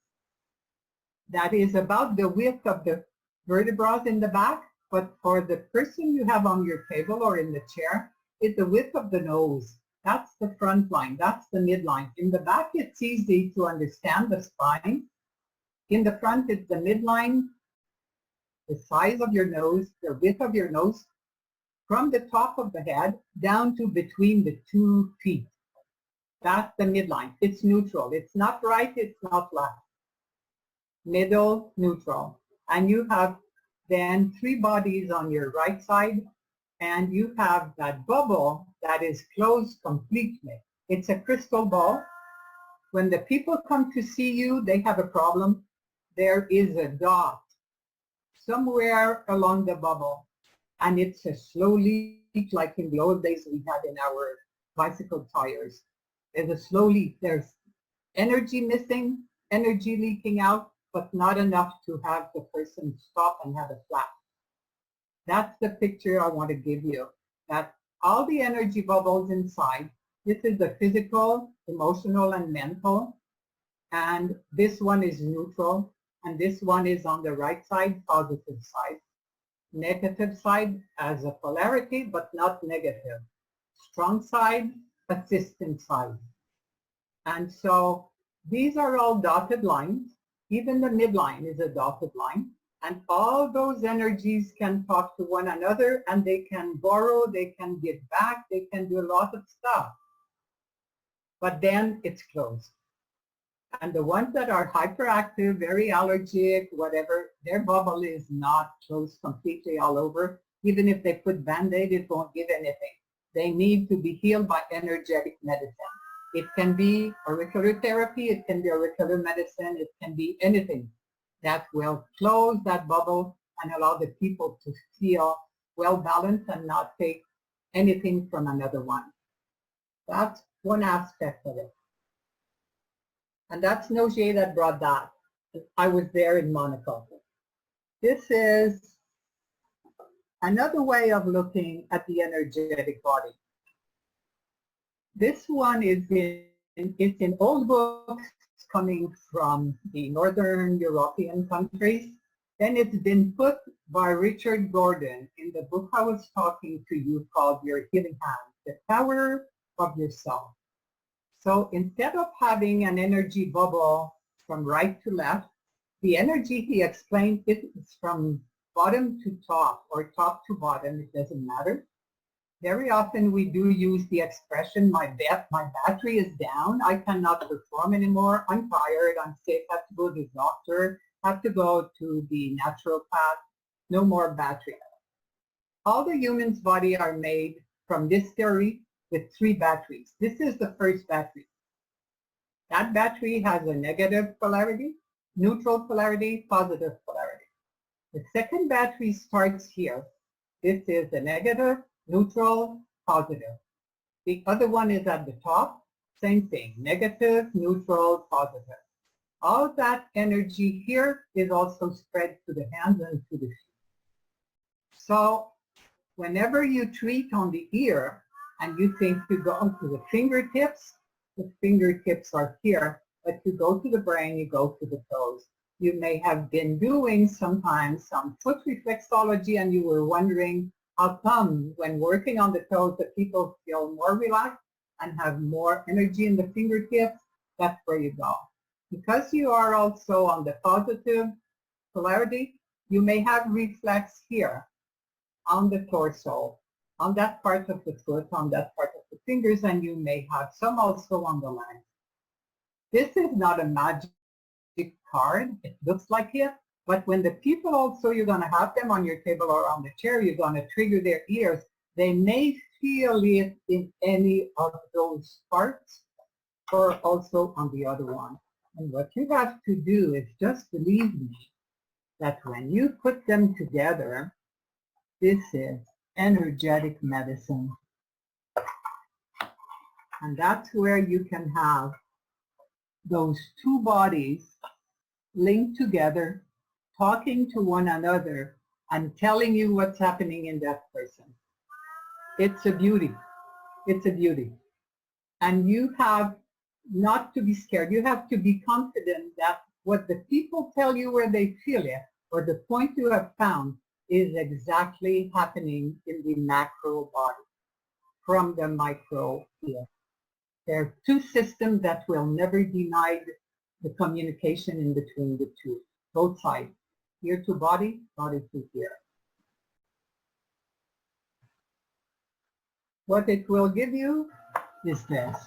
That is about the width of the vertebrae in the back. But for the person you have on your table or in the chair, it's the width of the nose. That's the front line. That's the midline. In the back, it's easy to understand the spine. In the front, it's the midline, the size of your nose, the width of your nose, from the top of the head down to between the 2 feet. That's the midline. It's neutral. It's not right. It's not left. Middle, neutral. And you have then 3 bodies on your right side, and you have that bubble that is closed completely. It's a crystal ball. When the people come to see you, they have a problem. There is a dot somewhere along the bubble, and it's a slow leak like in the old days we had in our bicycle tires. There's a slow leak. There's energy missing, energy leaking out, but not enough to have the person stop and have a flat. That's the picture I want to give you. That all the energy bubbles inside, this is the physical, emotional, and mental. And this one is neutral. And this one is on the right side, positive side. Negative side as a polarity, but not negative. Strong side, assistant side. And so these are all dotted lines. Even the midline is a dotted line. And all those energies can talk to one another, and they can borrow, they can give back, they can do a lot of stuff. But then it's closed. And the ones that are hyperactive, very allergic, whatever, their bubble is not closed completely all over. Even if they put Band-Aid, it won't give anything. They need to be healed by energetic medicine. It can be auricular therapy, it can be auricular medicine, it can be anything that will close that bubble and allow the people to feel well balanced and not take anything from another one. That's one aspect of it. And that's Nogier that brought that. I was there in Monaco. This is another way of looking at the energetic body. This one is it's in old books coming from the Northern European countries. Then it's been put by Richard Gordon in the book I was talking to you called Your Healing Hand, The Power of Yourself. So instead of having an energy bubble from right to left, the energy he explained is from bottom to top or top to bottom, it doesn't matter. Very often we do use the expression, my battery is down, I cannot perform anymore, I'm tired, I'm sick, I have to go to the doctor, have to go to the naturopath, no more battery. All the human's body are made from this theory with 3 batteries. This is the first battery. That battery has a negative polarity, neutral polarity, positive polarity. The second battery starts here. This is a negative, neutral, positive. The other one is at the top, same thing, negative, neutral, positive. All that energy here is also spread to the hands and to the feet. So whenever you treat on the ear and you think to go to the fingertips are here, but you go to the brain, you go to the toes. You may have been doing sometimes some foot reflexology and you were wondering how come when working on the toes that people feel more relaxed and have more energy in the fingertips. That's where you go. Because you are also on the positive polarity, you may have reflex here on the torso, on that part of the foot, on that part of the fingers, and you may have some also on the legs. This is not a magic card. It looks like it, but when the people also, you're going to have them on your table or on the chair, you're going to trigger their ears. They may feel it in any of those parts or also on the other one. And what you have to do is just believe me that when you put them together, this is energetic medicine. And that's where you can have those 2 bodies linked together, talking to one another and telling you what's happening in that person. It's a beauty. It's a beauty. And you have not to be scared. You have to be confident that what the people tell you where they feel it, or the point you have found, is exactly happening in the macro body from the micro here. There are two systems that will never deny the communication in between the two, both sides, ear to body, body to ear. What it will give you is this.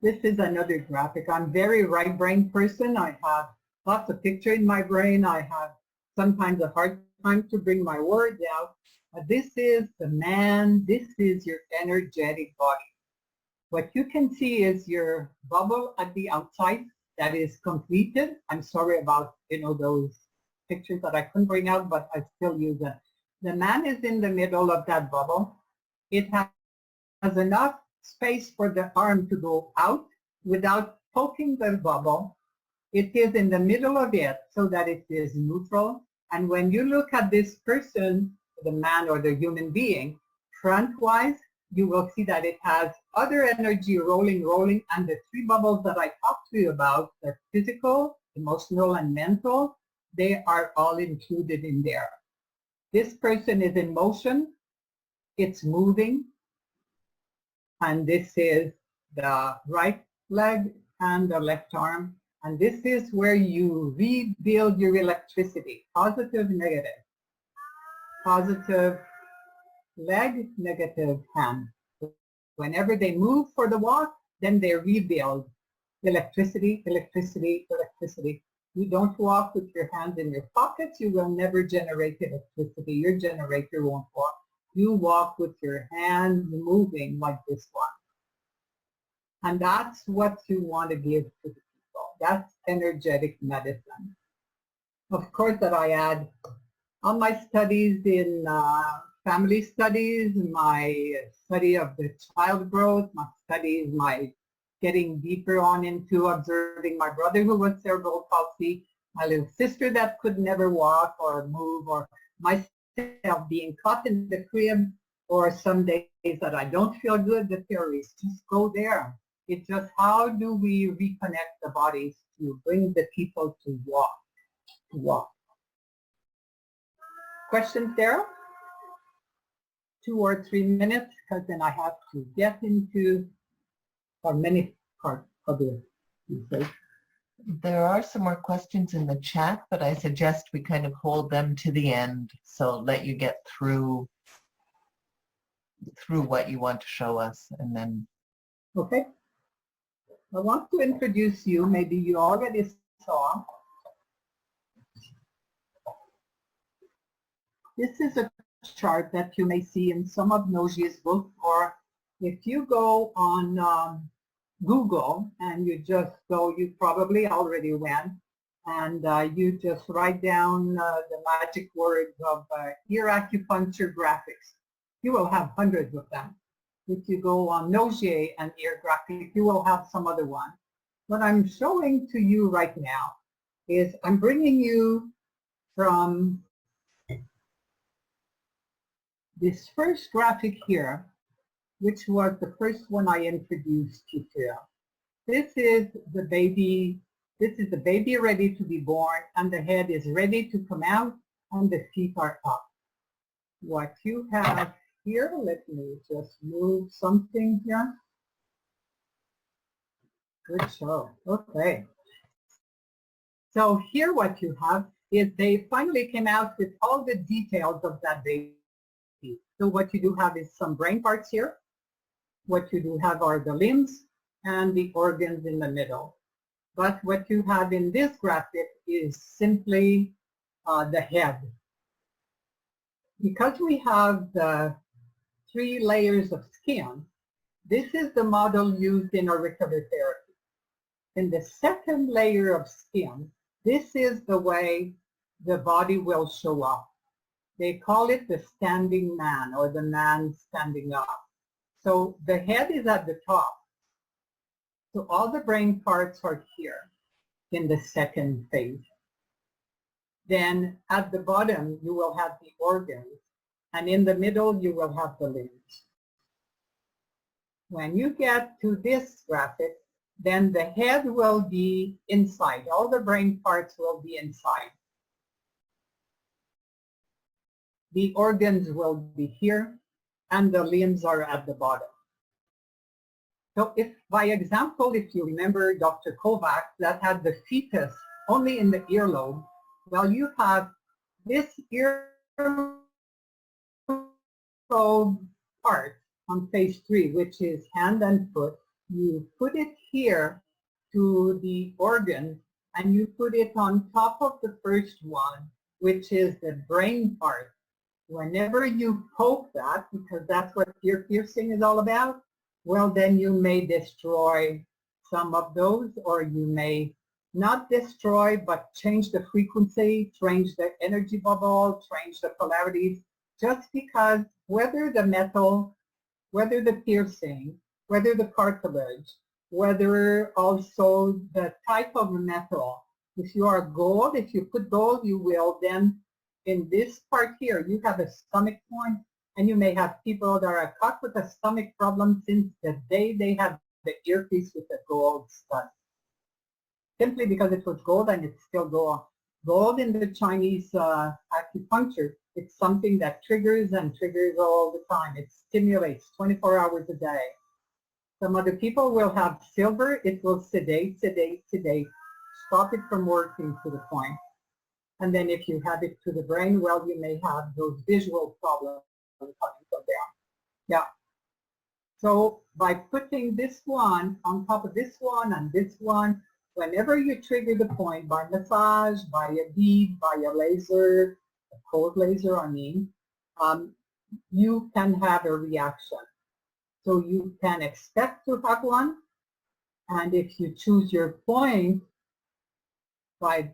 This is another graphic. I'm very right brain person. I have lots of picture in my brain. I have sometimes a hard time to bring my words out. But this is the man. This is your energetic body. What you can see is your bubble at the outside that is completed. I'm sorry about, those pictures that I couldn't bring out, but I still use it. The man is in the middle of that bubble. It has enough space for the arm to go out without poking the bubble. It is in the middle of it so that it is neutral. And when you look at this person, the man or the human being, front-wise, you will see that it has other energy rolling, and the three bubbles that I talked to you about, the physical, emotional, and mental, they are all included in there. This person is in motion, it's moving, and this is the right leg and the left arm, and this is where you rebuild your electricity, positive, negative. Positive leg, negative hand. Whenever they move for the walk, then they rebuild electricity, electricity, electricity. You don't walk with your hands in your pockets, you will never generate electricity. Your generator won't walk. You walk with your hands moving like this one. And that's what you want to give to the people. That's energetic medicine. Of course, that I add all my studies in family studies, my study of the child growth, my studies, my getting deeper on into observing my brother who was cerebral palsy, my little sister that could never walk or move, or myself being caught in the crib, or some days that I don't feel good, the theories just go there. It's just how do we reconnect the bodies to bring the people to walk. Questions there? 2 or 3 minutes, because then I have to get into a many parts of it. There are some more questions in the chat, but I suggest we kind of hold them to the end, so let you get through what you want to show us, and then. Okay. I want to introduce you, maybe you already saw. This is a chart that you may see in some of Nogier's books, or if you go on Google and you just go, you probably already went, and you just write down the magic words of ear acupuncture graphics. You will have hundreds of them. If you go on Nogier and ear graphic, you will have some other one. What I'm showing to you right now is I'm bringing you from this first graphic here, which was the first one I introduced you to. This is the baby ready to be born, and the head is ready to come out, and the feet are up. What you have here, let me just move something here. Good show. Okay. So here what you have is they finally came out with all the details of that baby. So what you do have is some brain parts here. What you do have are the limbs and the organs in the middle. But what you have in this graphic is simply the head. Because we have the 3 layers of skin, this is the model used in auricular therapy. In the second layer of skin, this is the way the body will show up. They call it the standing man, or the man standing up. So the head is at the top. So all the brain parts are here in the second phase. Then at the bottom, you will have the organs, and in the middle, you will have the limbs. When you get to this graphic, then the head will be inside. All the brain parts will be inside. the organs will be here, and the limbs are at the bottom. So if, by example, if you remember Dr. Kovacs that had the fetus only in the earlobe, well, you have this earlobe part on phase 3, which is hand and foot. You put it here to the organ, and you put it on top of the first one, which is the brain part. Whenever you poke that, because that's what ear piercing is all about, well, then you may destroy some of those, or you may not destroy, but change the frequency, change the energy bubble, change the polarities, just because whether the metal, whether the piercing, whether the cartilage, whether also the type of metal. If you are gold, if you put gold, you will then, in this part here, you have a stomach point, and you may have people that are caught with a stomach problem since the day they had the earpiece with the gold stud. Simply because it was gold and it's still gold. Gold in the Chinese acupuncture, it's something that triggers and triggers all the time. It stimulates 24 hours a day. Some other people will have silver. It will sedate, sedate, sedate, stop it from working to the point. And then if you have it to the brain, well, you may have those visual problems coming from there. Yeah. So by putting this one on top of this one and this one, whenever you trigger the point by massage, by a bead, by a laser, a cold laser, I mean, you can have a reaction. So you can expect to have one, and if you choose your point by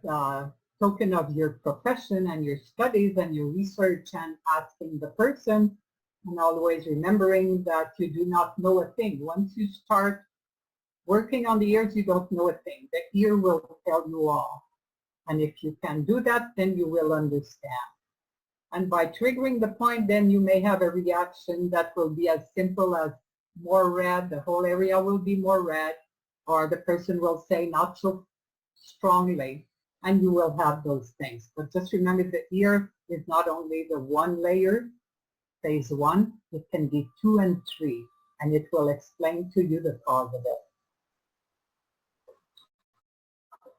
token of your profession and your studies and your research and asking the person, and always remembering that you do not know a thing. Once you start working on the ears, you don't know a thing. The ear will tell you all. And if you can do that, then you will understand. And by triggering the point, then you may have a reaction that will be as simple as more red, the whole area will be more red, or the person will say not so strongly, and you will have those things. But just remember, the ear is not only the one layer, phase 1, it can be 2 and 3, and it will explain to you the cause of it.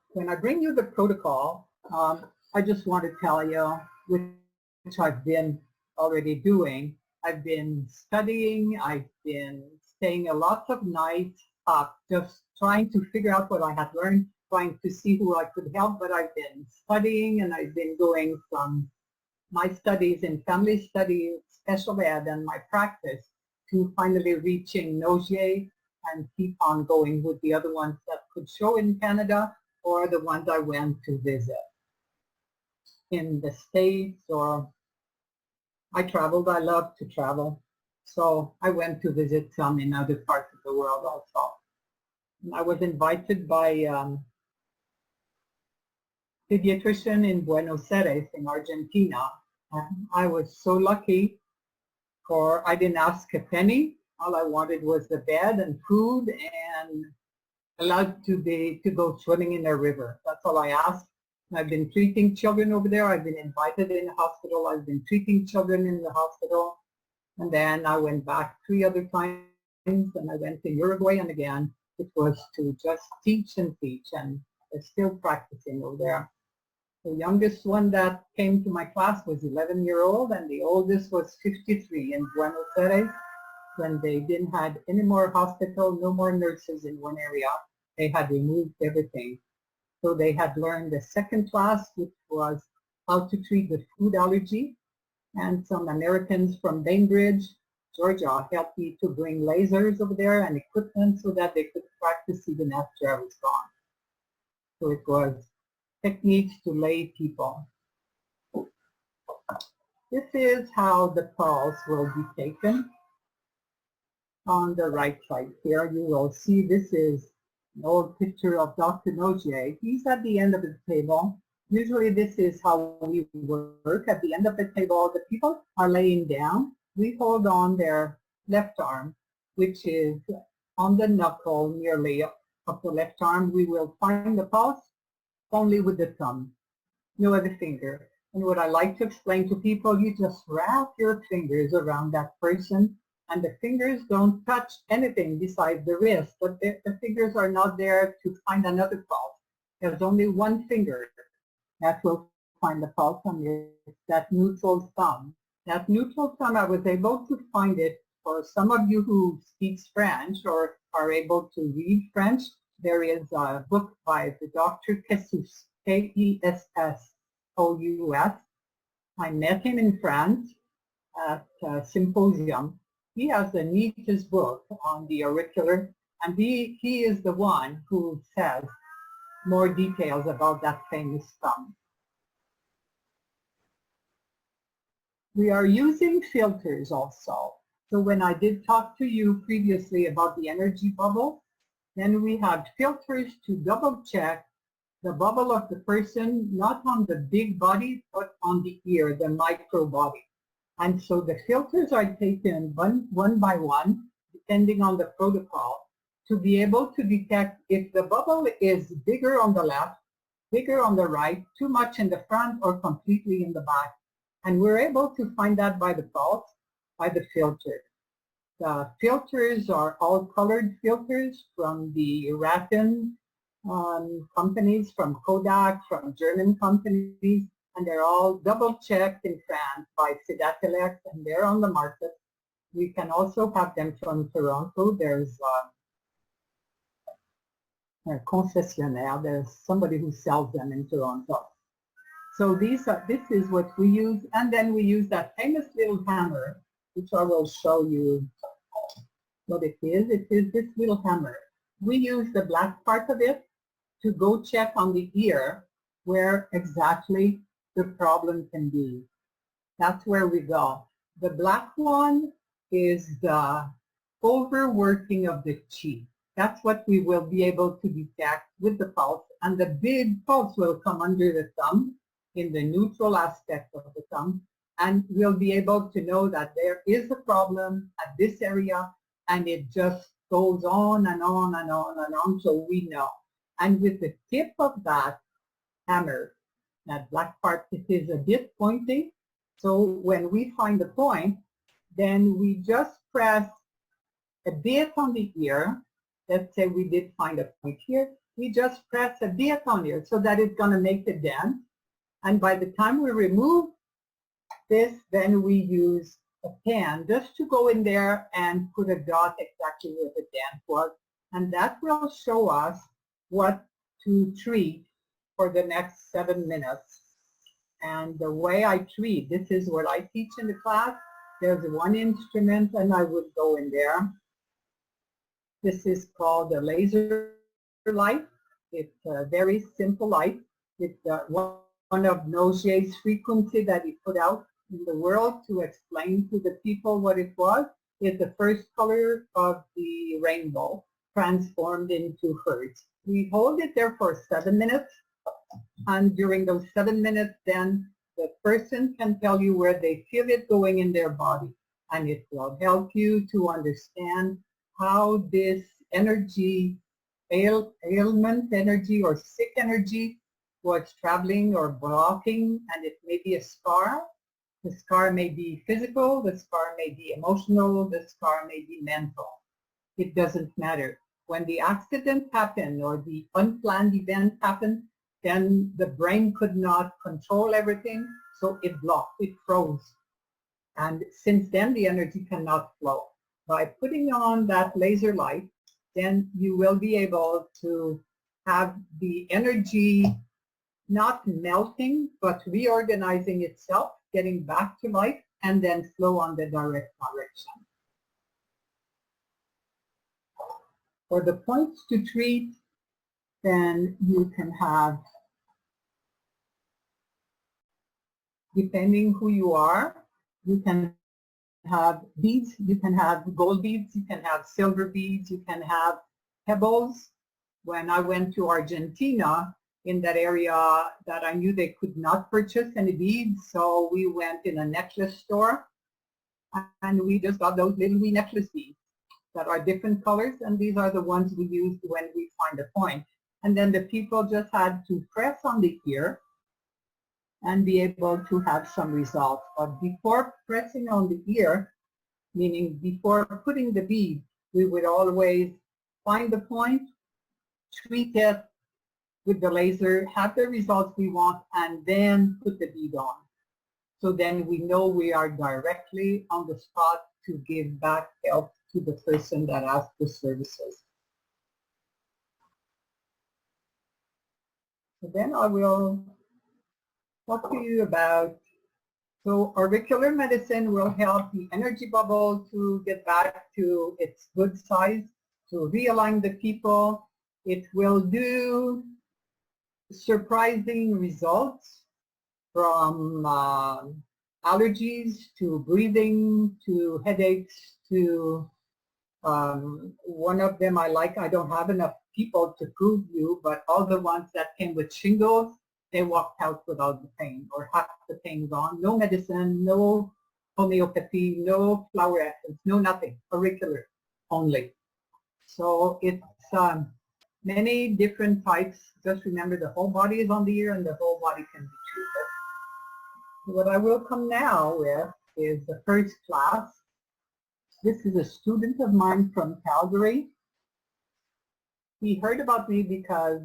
When I bring you the protocol, I just want to tell you, which I've been already doing. I've been studying, I've been staying a lot of nights up, just trying to figure out what I had learned, trying to see who I could help, but I've been studying, and I've been going from my studies in family studies, special ed, and my practice to finally reaching Nogier and keep on going with the other ones that could show in Canada or the ones I went to visit. In the States, or I traveled, I love to travel. So I went to visit some in other parts of the world also. And I was invited by a pediatrician in Buenos Aires in Argentina. And I was so lucky, for I didn't ask a penny. All I wanted was the bed and food and allowed to go swimming in a river. That's all I asked. I've been treating children over there. I've been invited in the hospital. I've been treating children in the hospital. And then I went back 3 other times, and I went to Uruguay, and again, it was to just teach and teach, and I'm still practicing over there. The youngest one that came to my class was 11-year-old, and the oldest was 53 in Buenos Aires. When they didn't have any more hospital, no more nurses in one area, they had removed everything. So they had learned the second class, which was how to treat the food allergy. And some Americans from Bainbridge, Georgia, helped me to bring lasers over there and equipment so that they could practice even after I was gone. So it was techniques to lay people. This is how the pulse will be taken. On the right side here, you will see this is an old picture of Dr. Nogier. He's at the end of the table. Usually this is how we work. At the end of the table, the people are laying down. We hold on their left arm, which is on the knuckle nearly of the left arm. We will find the pulse only with the thumb, no other finger. And what I like to explain to people, you just wrap your fingers around that person, and the fingers don't touch anything besides the wrist, but the fingers are not there to find another pulse. There's only one finger that will find the pulse on it, that neutral thumb. That neutral thumb, I was able to find it for some of you who speaks French or are able to read French. There is a book by the Dr. Kessus, K-E-S-S-O-U-S. I met him in France at a symposium. He has the neatest book on the auricular, and he is the one who says more details about that famous thumb. We are using filters also. So when I did talk to you previously about the energy bubble, then we have filters to double check the bubble of the person, not on the big body, but on the ear, the micro body. And so the filters are taken one by one, depending on the protocol, to be able to detect if the bubble is bigger on the left, bigger on the right, too much in the front, or completely in the back. And we're able to find that by the pulse, by the filter. The filters are all colored filters from the Ratten companies, from Kodak, from German companies, and they're all double-checked in France by Sedatelec, and they're on the market. We can also have them from Toronto. There's a concessionaire. There's somebody who sells them in Toronto. So this is what we use, and then we use that famous little hammer, which I will show you what it is. It is this little hammer. We use the black part of it to go check on the ear where exactly the problem can be. That's where we go. The black one is the overworking of the chi. That's what we will be able to detect with the pulse, and the big pulse will come under the thumb in the neutral aspect of the thumb, and we'll be able to know that there is a problem at this area, and it just goes on and on and on and on, so we know. And with the tip of that hammer, that black part, it is a bit pointy, so when we find the point, then we just press a bit on the ear. Let's say we did find a point here. We just press a bit on here so that it's going to make the dent. And by the time we remove this, then we use a pen just to go in there and put a dot exactly where the dent was. And that will show us what to treat for the next 7 minutes. And the way I treat, this is what I teach in the class. There's one instrument, and I would go in there. This is called a laser light. It's a very simple light. It's one of Nogier's frequency that he put out in the world to explain to the people what it was. It's the first color of the rainbow transformed into hertz. We hold it there for 7 minutes, and during those 7 minutes then the person can tell you where they feel it going in their body, and it will help you to understand how this energy, ailment energy or sick energy was traveling or blocking, and it may be a scar. The scar may be physical, the scar may be emotional, the scar may be mental. It doesn't matter. When the accident happened or the unplanned event happened, then the brain could not control everything, so it blocked, it froze. And since then, the energy cannot flow. By putting on that laser light, then you will be able to have the energy not melting, but reorganizing itself, getting back to life, and then flow on the direct direction. For the points to treat, then you can have, depending who you are, you can have beads, you can have gold beads, you can have silver beads, you can have pebbles. When I went to Argentina, in that area that I knew they could not purchase any beads, so we went in a necklace store and we just got those little wee necklace beads that are different colors, and these are the ones we used when we find a point. And then the people just had to press on the ear, and be able to have some results. But before pressing on the ear, meaning before putting the bead, we would always find the point, tweak it with the laser, have the results we want, and then put the bead on. So then we know we are directly on the spot to give back help to the person that asked for services. So then I will talk to you about, so auricular medicine will help the energy bubble to get back to its good size, to realign the people. It will do surprising results from allergies to breathing to headaches to one of them I like. I don't have enough people to prove you, but all the ones that came with shingles, they walked out without the pain or half the pain gone. No medicine, no homeopathy, no flower essence, no nothing, auricular only. So it's many different types. Just remember the whole body is on the ear and the whole body can be treated. What I will come now with is the first class. This is a student of mine from Calgary. He heard about me because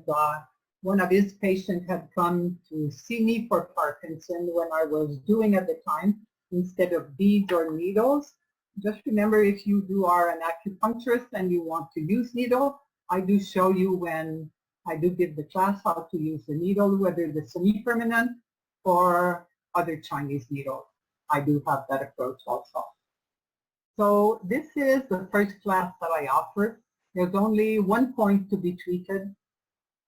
one of his patients had come to see me for Parkinson when I was doing at the time, instead of beads or needles. Just remember, if you are an acupuncturist and you want to use needle, I do show you when I do give the class how to use the needle, whether the semi-permanent or other Chinese needles. I do have that approach also. So this is the first class that I offer. There's only one point to be treated,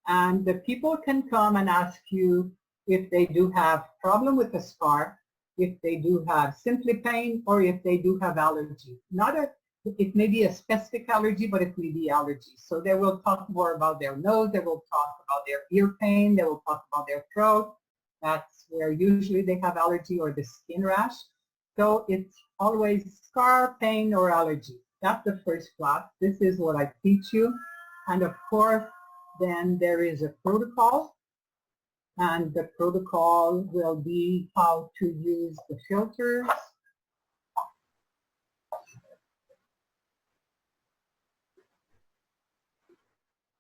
and the people can come and ask you if they do have problem with the scar, if they do have simply pain, or if they do have allergy. It may be a specific allergy, but it may be allergy. So they will talk more about their nose, they will talk about their ear pain, they will talk about their throat. That's where usually they have allergy or the skin rash. So it's always scar, pain, or allergy. That's the first class. This is what I teach you. And of course, then there is a protocol. And the protocol will be how to use the filters.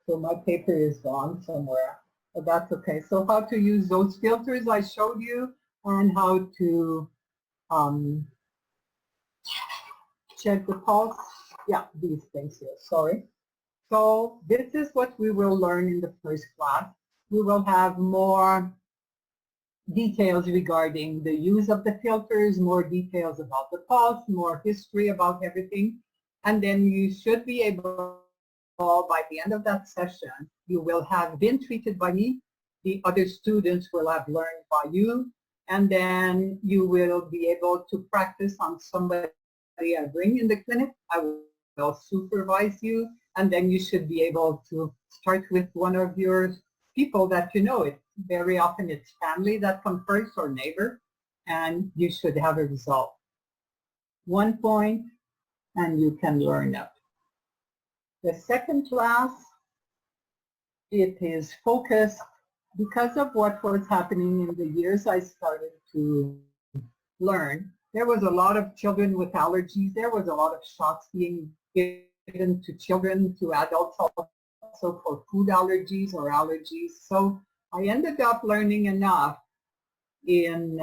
So my paper is gone somewhere, but that's okay. So how to use those filters I showed you, and how to check the pulse. Yeah, these things here, sorry. So this is what we will learn in the first class. We will have more details regarding the use of the filters, more details about the pulse, more history about everything. And then you should be able, by the end of that session, you will have been treated by me. The other students will have learned by you. And then you will be able to practice on somebody I bring in the clinic. I will supervise you. And then you should be able to start with one of your people that you know. Very often it's family that come first, or neighbor, and you should have a result. 1 point, and you can learn it. The second class, it is focused because of what was happening in the years I started to learn. There was a lot of children with allergies. There was a lot of shots being given to children, to adults also, for food allergies or allergies. So I ended up learning enough in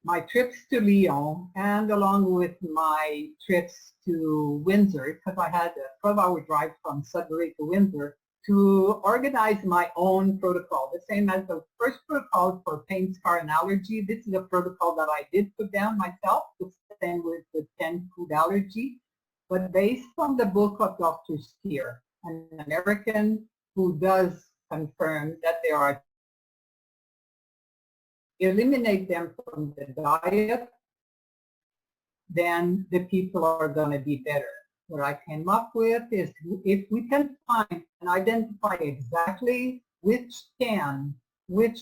my trips to Lyon, and along with my trips to Windsor, because I had a 12-hour drive from Sudbury to Windsor, to organize my own protocol, the same as the first protocol for pain, scar, and allergy. This is a protocol that I did put down myself, the same with the 10 food allergy, but based on the book of Dr. Steer, an American who does confirm that there are, eliminate them from the diet, then the people are going to be better. What I came up with is, if we can find and identify exactly which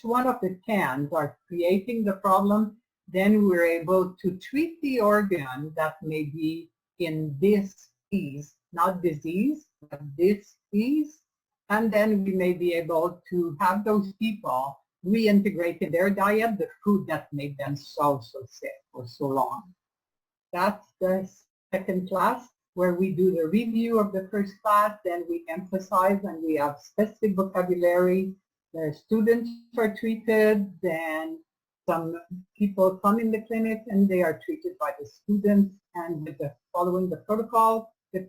one of the cans are creating the problem, then we're able to treat the organ that may be in this disease, not disease, but this disease, and then we may be able to have those people reintegrate in their diet the food that made them so sick for so long. That's the second class, where we do the review of the first class, then we emphasize and we have specific vocabulary. The students are treated, then some people come in the clinic and they are treated by the students, and with following the protocol, the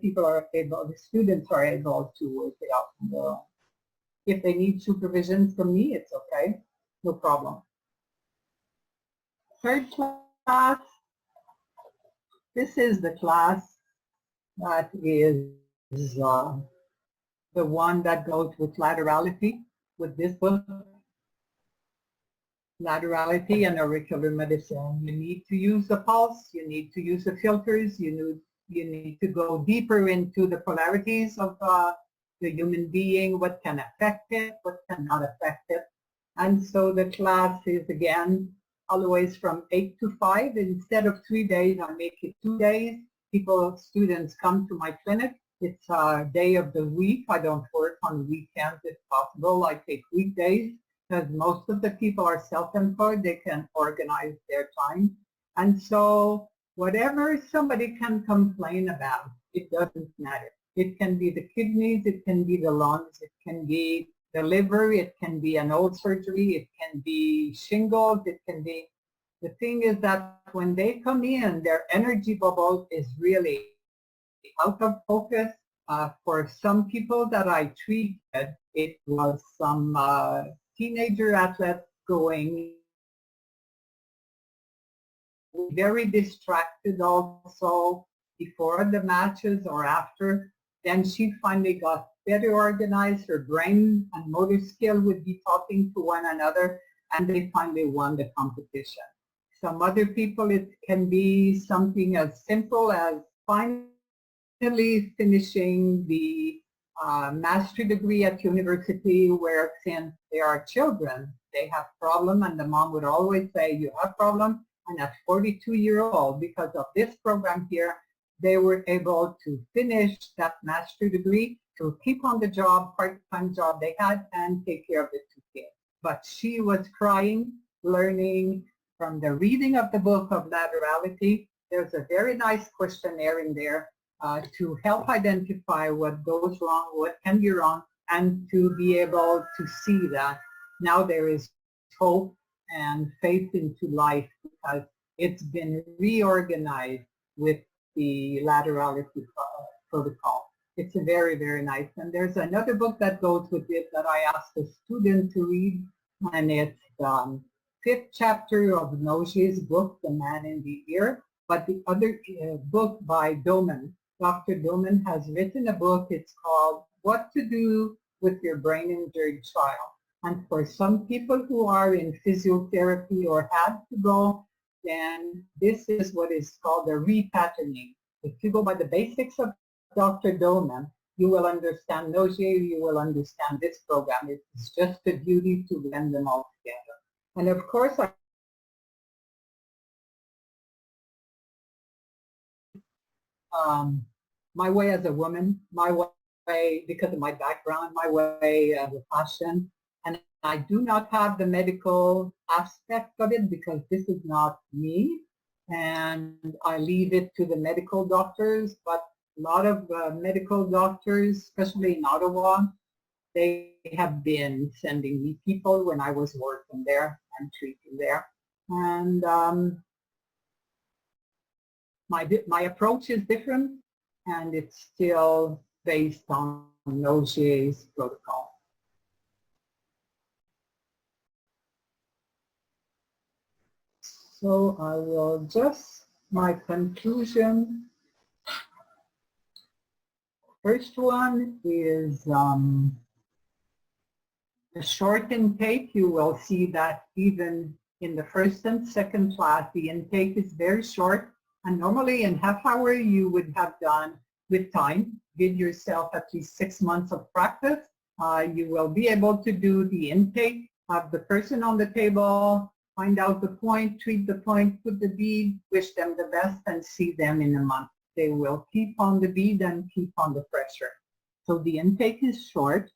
students are able to work it out on their own. If they need supervision from me, it's okay, no problem. Third class, this is the class that is the one that goes with laterality, with this book. Laterality and auricular medicine. You need to use the pulse, you need to use the filters, you need to go deeper into the polarities of the human being, what can affect it, what cannot affect it. And so the class is, again, always from 8 to 5. Instead of 3 days, I make it 2 days. Students come to my clinic. It's a day of the week. I don't work on weekends if possible. I take weekdays because most of the people are self-employed. They can organize their time. And so whatever somebody can complain about, it doesn't matter. It can be the kidneys, it can be the lungs, it can be the liver, it can be an old surgery, it can be shingles, it can be... The thing is that when they come in, their energy bubble is really out of focus. For some people that I treated, it was some teenager athletes going very distracted also before the matches or after. Then she finally got better organized. Her brain and motor skill would be talking to one another, and they finally won the competition. Some other people, it can be something as simple as finally finishing the master's degree at university, where since they are children, they have problem, and the mom would always say, you have problem. And at 42-year-old, because of this program here, they were able to finish that master's degree, to keep on the job, part-time job they had, and take care of the 2 kids. But she was crying, learning from the reading of the book of laterality. There's a very nice questionnaire in there to help identify what goes wrong, what can be wrong, and to be able to see that now there is hope and faith into life, because it's been reorganized with the laterality protocol. It's very, very nice. And there's another book that goes with it that I asked a student to read, and it's 5th chapter of Noge's book, The Man in the Ear. But the other book by Doman, Dr. Doman has written a book. It's called What to Do with Your Brain Injured Child. And for some people who are in physiotherapy or had to go, then this is what is called a repatterning. If you go by the basics of Dr. Doman, you will understand Noge, you will understand this program. It's just a duty to blend them all together. And of course, my way as a woman, my way because of my background, my way as a passion, and I do not have the medical aspect of it because this is not me, and I leave it to the medical doctors. But a lot of medical doctors, especially in Ottawa, they have been sending me people when I was working there and treating there. And my approach is different, and it's still based on Noge's protocol. So I will just, my conclusion. First one is the short intake. You will see that even in the first and second class, the intake is very short. And normally in half hour, you would have done with time. Give yourself at least 6 months of practice. You will be able to do the intake, have the person on the table, find out the point, treat the point, put the bead, wish them the best, and see them in a month. They will keep on the bead and keep on the pressure. So the intake is short.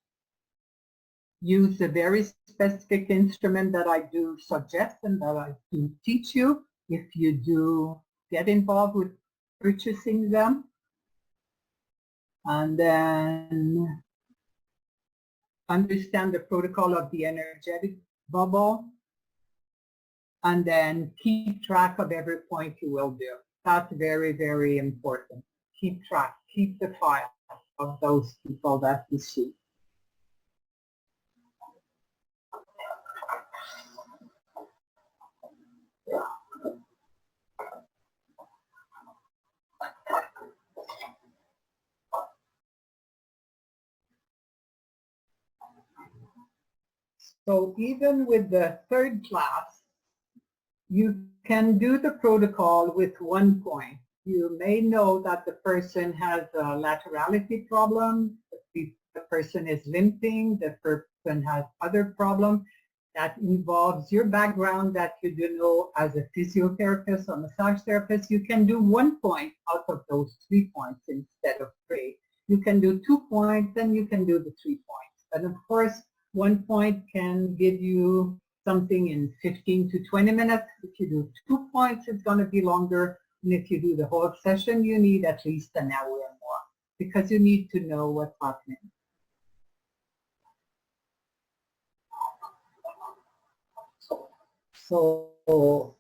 use a very specific instrument that I do suggest and that I do teach you if you do get involved with purchasing them. And then understand the protocol of the energetic bubble, and then keep track of every point you will do. That's very, very important. Keep track, keep the file of those people that you see. So even with the third class, you can do the protocol with 1 point. You may know that the person has a laterality problem, the person is limping, the person has other problems that involves your background that you do know as a physiotherapist or massage therapist. You can do 1 point out of those 3 points instead of 3. You can do 2 points, then you can do the 3 points. And of course, 1 point can give you something in 15 to 20 minutes. If you do 2 points, it's going to be longer. And if you do the whole session, you need at least an hour or more because you need to know what's happening. So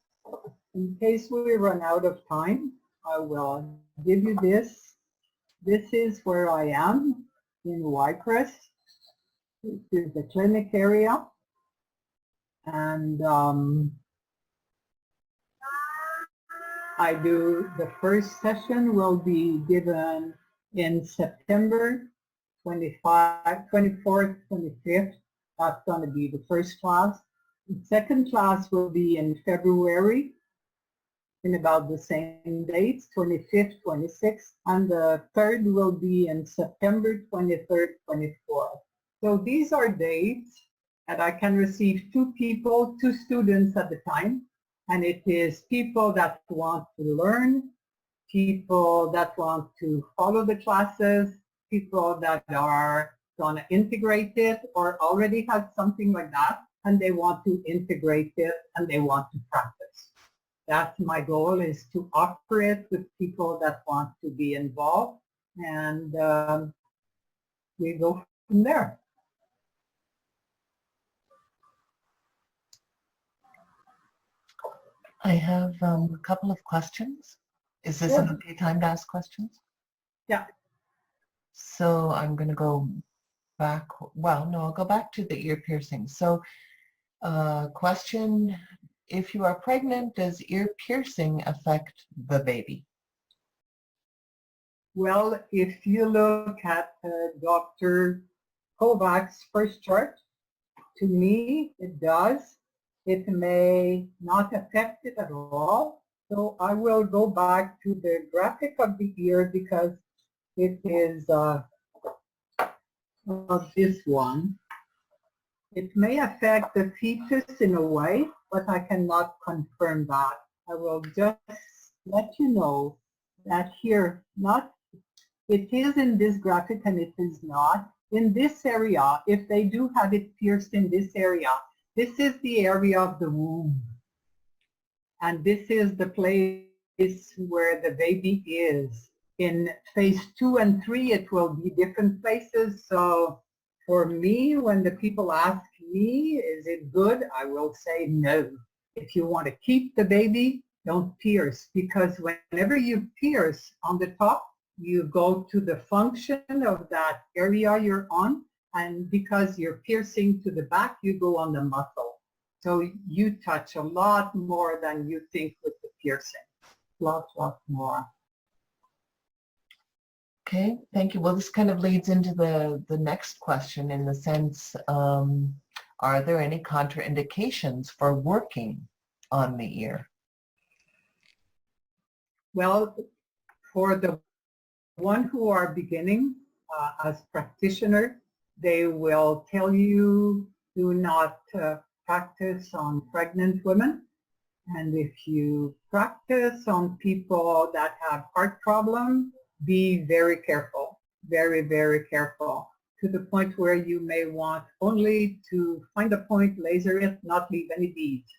in case we run out of time, I will give you this. This is where I am in Wycrest. This is the clinic area. And I do the first session will be given in September 24th, 25th. That's going to be the first class. The second class will be in February in about the same dates, 25th, 26th, and the third will be in September 23rd, 24th. So these are dates that I can receive 2 people, 2 students at the time, and it is people that want to learn, people that want to follow the classes, people that are going to integrate it or already have something like that, and they want to integrate it and they want to practice. That's my goal, is to offer it with people that want to be involved, and we go from there. I have a couple of questions. Is this an okay time to ask questions? Yeah. So I'm going to go back. Well, no, I'll go back to the ear piercing. So question, if you are pregnant, does ear piercing affect the baby? Well, if you look at Dr. Kovac's first chart, to me, it does. It may not affect it at all. So I will go back to the graphic of the ear because it is this one. It may affect the fetus in a way, but I cannot confirm that. I will just let you know that here, it is in this graphic and it is not. In this area, if they do have it pierced in this area, this is the area of the womb. And this is the place where the baby is. In phase 2 and 3, it will be different places. So for me, when the people ask me, is it good? I will say no. If you want to keep the baby, don't pierce, because whenever you pierce on the top, you go to the function of that area you're on, and because you're piercing to the back, you go on the muscle. So you touch a lot more than you think with the piercing. Lots more. Okay, thank you. Well, this kind of leads into the next question in the sense, are there any contraindications for working on the ear? Well, for the one who are beginning as practitioner, they will tell you do not practice on pregnant women. And if you practice on people that have heart problems, be very careful, very, very careful. to the point where you may want only to find a point, laser it, not leave any beads.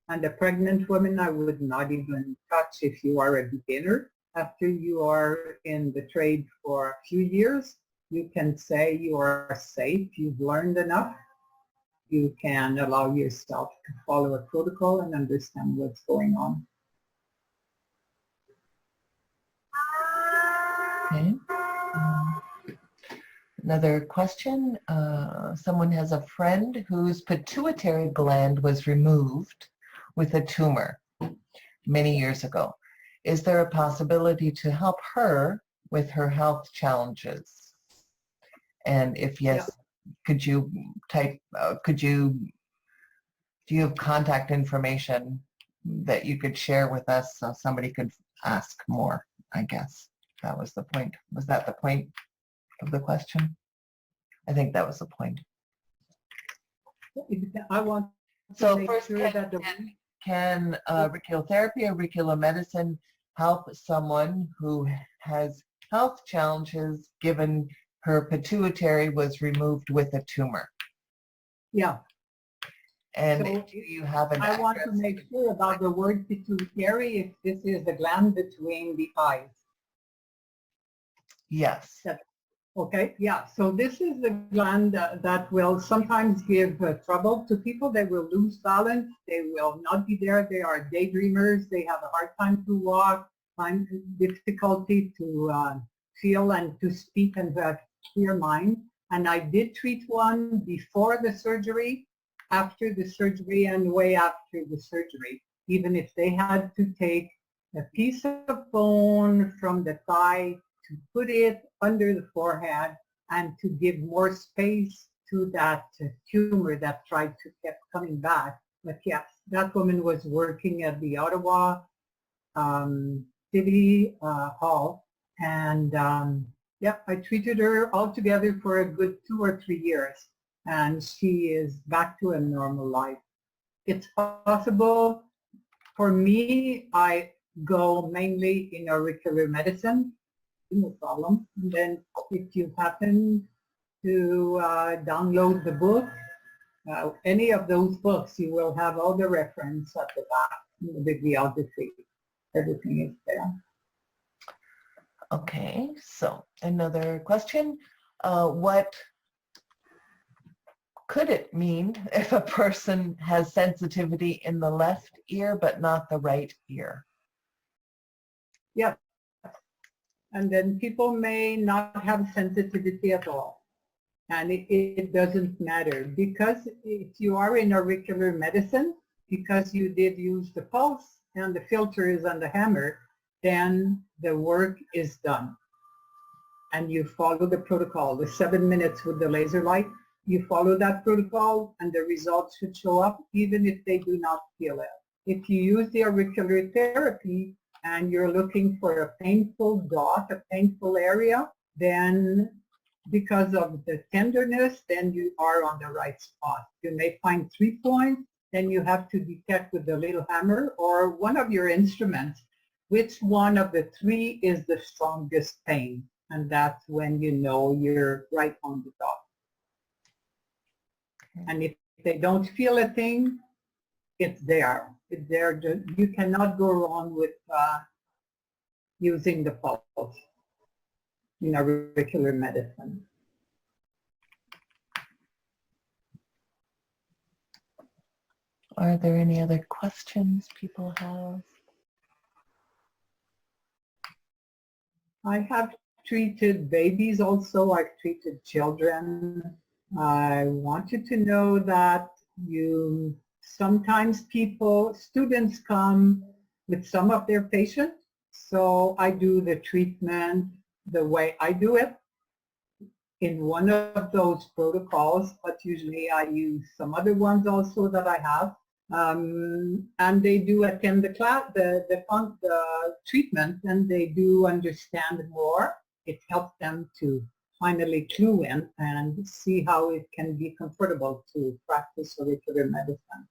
And a pregnant woman, I would not even touch if you are a beginner. After you are in the trade for a few years, you can say you are safe, you've learned enough. You can allow yourself to follow a protocol and understand what's going on. Okay. Another question. Someone has a friend whose pituitary gland was removed with a tumor many years ago. Is there a possibility to help her with her health challenges? And if yes, could you type, do you have contact information that you could share with us so somebody could ask more, I guess? That was the point. Was that the point of the question? I think that was the point. I want to So make first, sure that can radiotherapy or radicular medicine help someone who has health challenges given her pituitary was removed with a tumor? yeah. And So do you have an I want to address? make sure about the word pituitary, if this is the gland between the eyes. Yes. Okay, yeah, so this is the gland that will sometimes give trouble to people. They will lose balance. They will not be there. They are daydreamers. They have a hard time to walk, find difficulty to feel and to speak and have clear mind. And I did treat one before the surgery, after the surgery, and way after the surgery, even if they had to take a piece of bone from the thigh to put it under the forehead and to give more space to that tumor that tried to keep coming back. But yes, that woman was working at the Ottawa City Hall, and yeah, I treated her altogether for a good 2 or 3 years, and she is back to a normal life. It's possible. For me, I go mainly in auricular medicine. No problem. And then if you happen to download the book, any of those books, you will have all the reference at the back, the bibliography. Everything is there. Okay, so another question. What could it mean if a person has sensitivity in the left ear but not the right ear? Yeah. And then people may not have sensitivity at all. And it doesn't matter, because if you are in auricular medicine, because you did use the pulse and the filter is on the hammer, then the work is done. And you follow the protocol, the 7 minutes with the laser light, you follow that protocol and the results should show up even if they do not feel it. If you use the auricular therapy and you're looking for a painful dot, a painful area, then because of the tenderness, then you are on the right spot. You may find 3 points, then you have to detect with the little hammer or one of your instruments which one of the 3 is the strongest pain. And that's when you know you're right on the dot. And if they don't feel a thing, it's there. It's there. You cannot go wrong with using the pulse in auricular medicine. Are there any other questions people have? I have treated babies also. I've treated children. I want you to know that sometimes students come with some of their patients. So I do the treatment the way I do it in one of those protocols, but usually I use some other ones also that I have. And they do attend the class, the treatment, and they do understand more. It helps them to finally clue in and see how it can be comfortable to practice auricular medicine.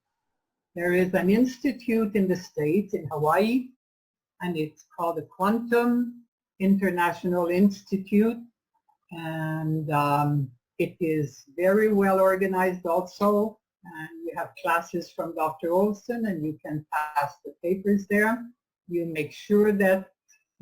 There is an institute in the States, in Hawaii, and it's called the Quantum International Institute. And It is very well organized also, and we have classes from Dr. Olson, and you can pass the papers there. You make sure that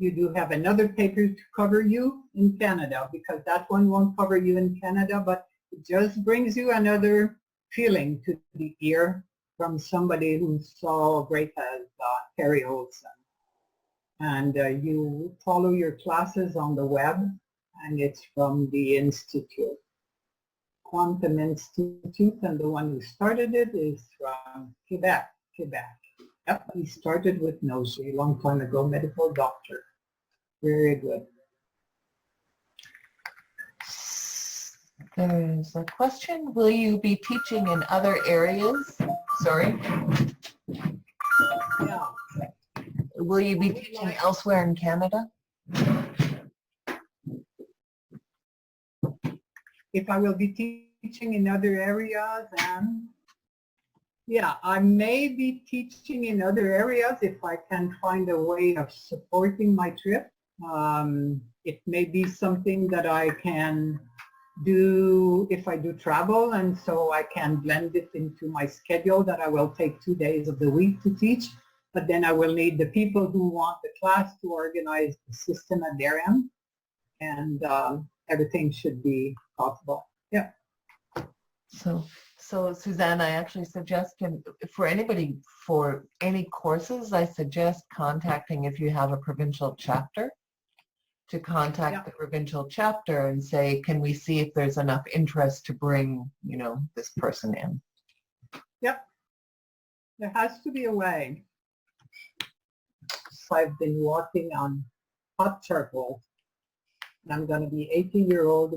you do have another paper to cover you in Canada, because that one won't cover you in Canada, but it just brings you another feeling to the ear from somebody who's so great as Terry Olson. And you follow your classes on the web, and it's from the Institute. Quantum Institute, and the one who started it is from Quebec. Yep, he started with Nozier a long time ago, medical doctor. Very good. There's a question. Will you be teaching in other areas? Sorry. Yeah. Will you be teaching elsewhere in Canada? If I will be teaching in other areas, and yeah, I may be teaching in other areas if I can find a way of supporting my trip. It may be something that I can do if I do travel, and so I can blend it into my schedule that I will take 2 days of the week to teach, but then I will need the people who want the class to organize the system at their end, and everything should be possible. Yeah. So Suzanne, I actually suggest for anybody, for any courses, I suggest contacting, if you have a provincial chapter, to contact the provincial chapter and say, can we see if there's enough interest to bring, you know, this person in? Yep. There has to be a way. So I've been walking on hot charcoal. I'm going to be 80 years old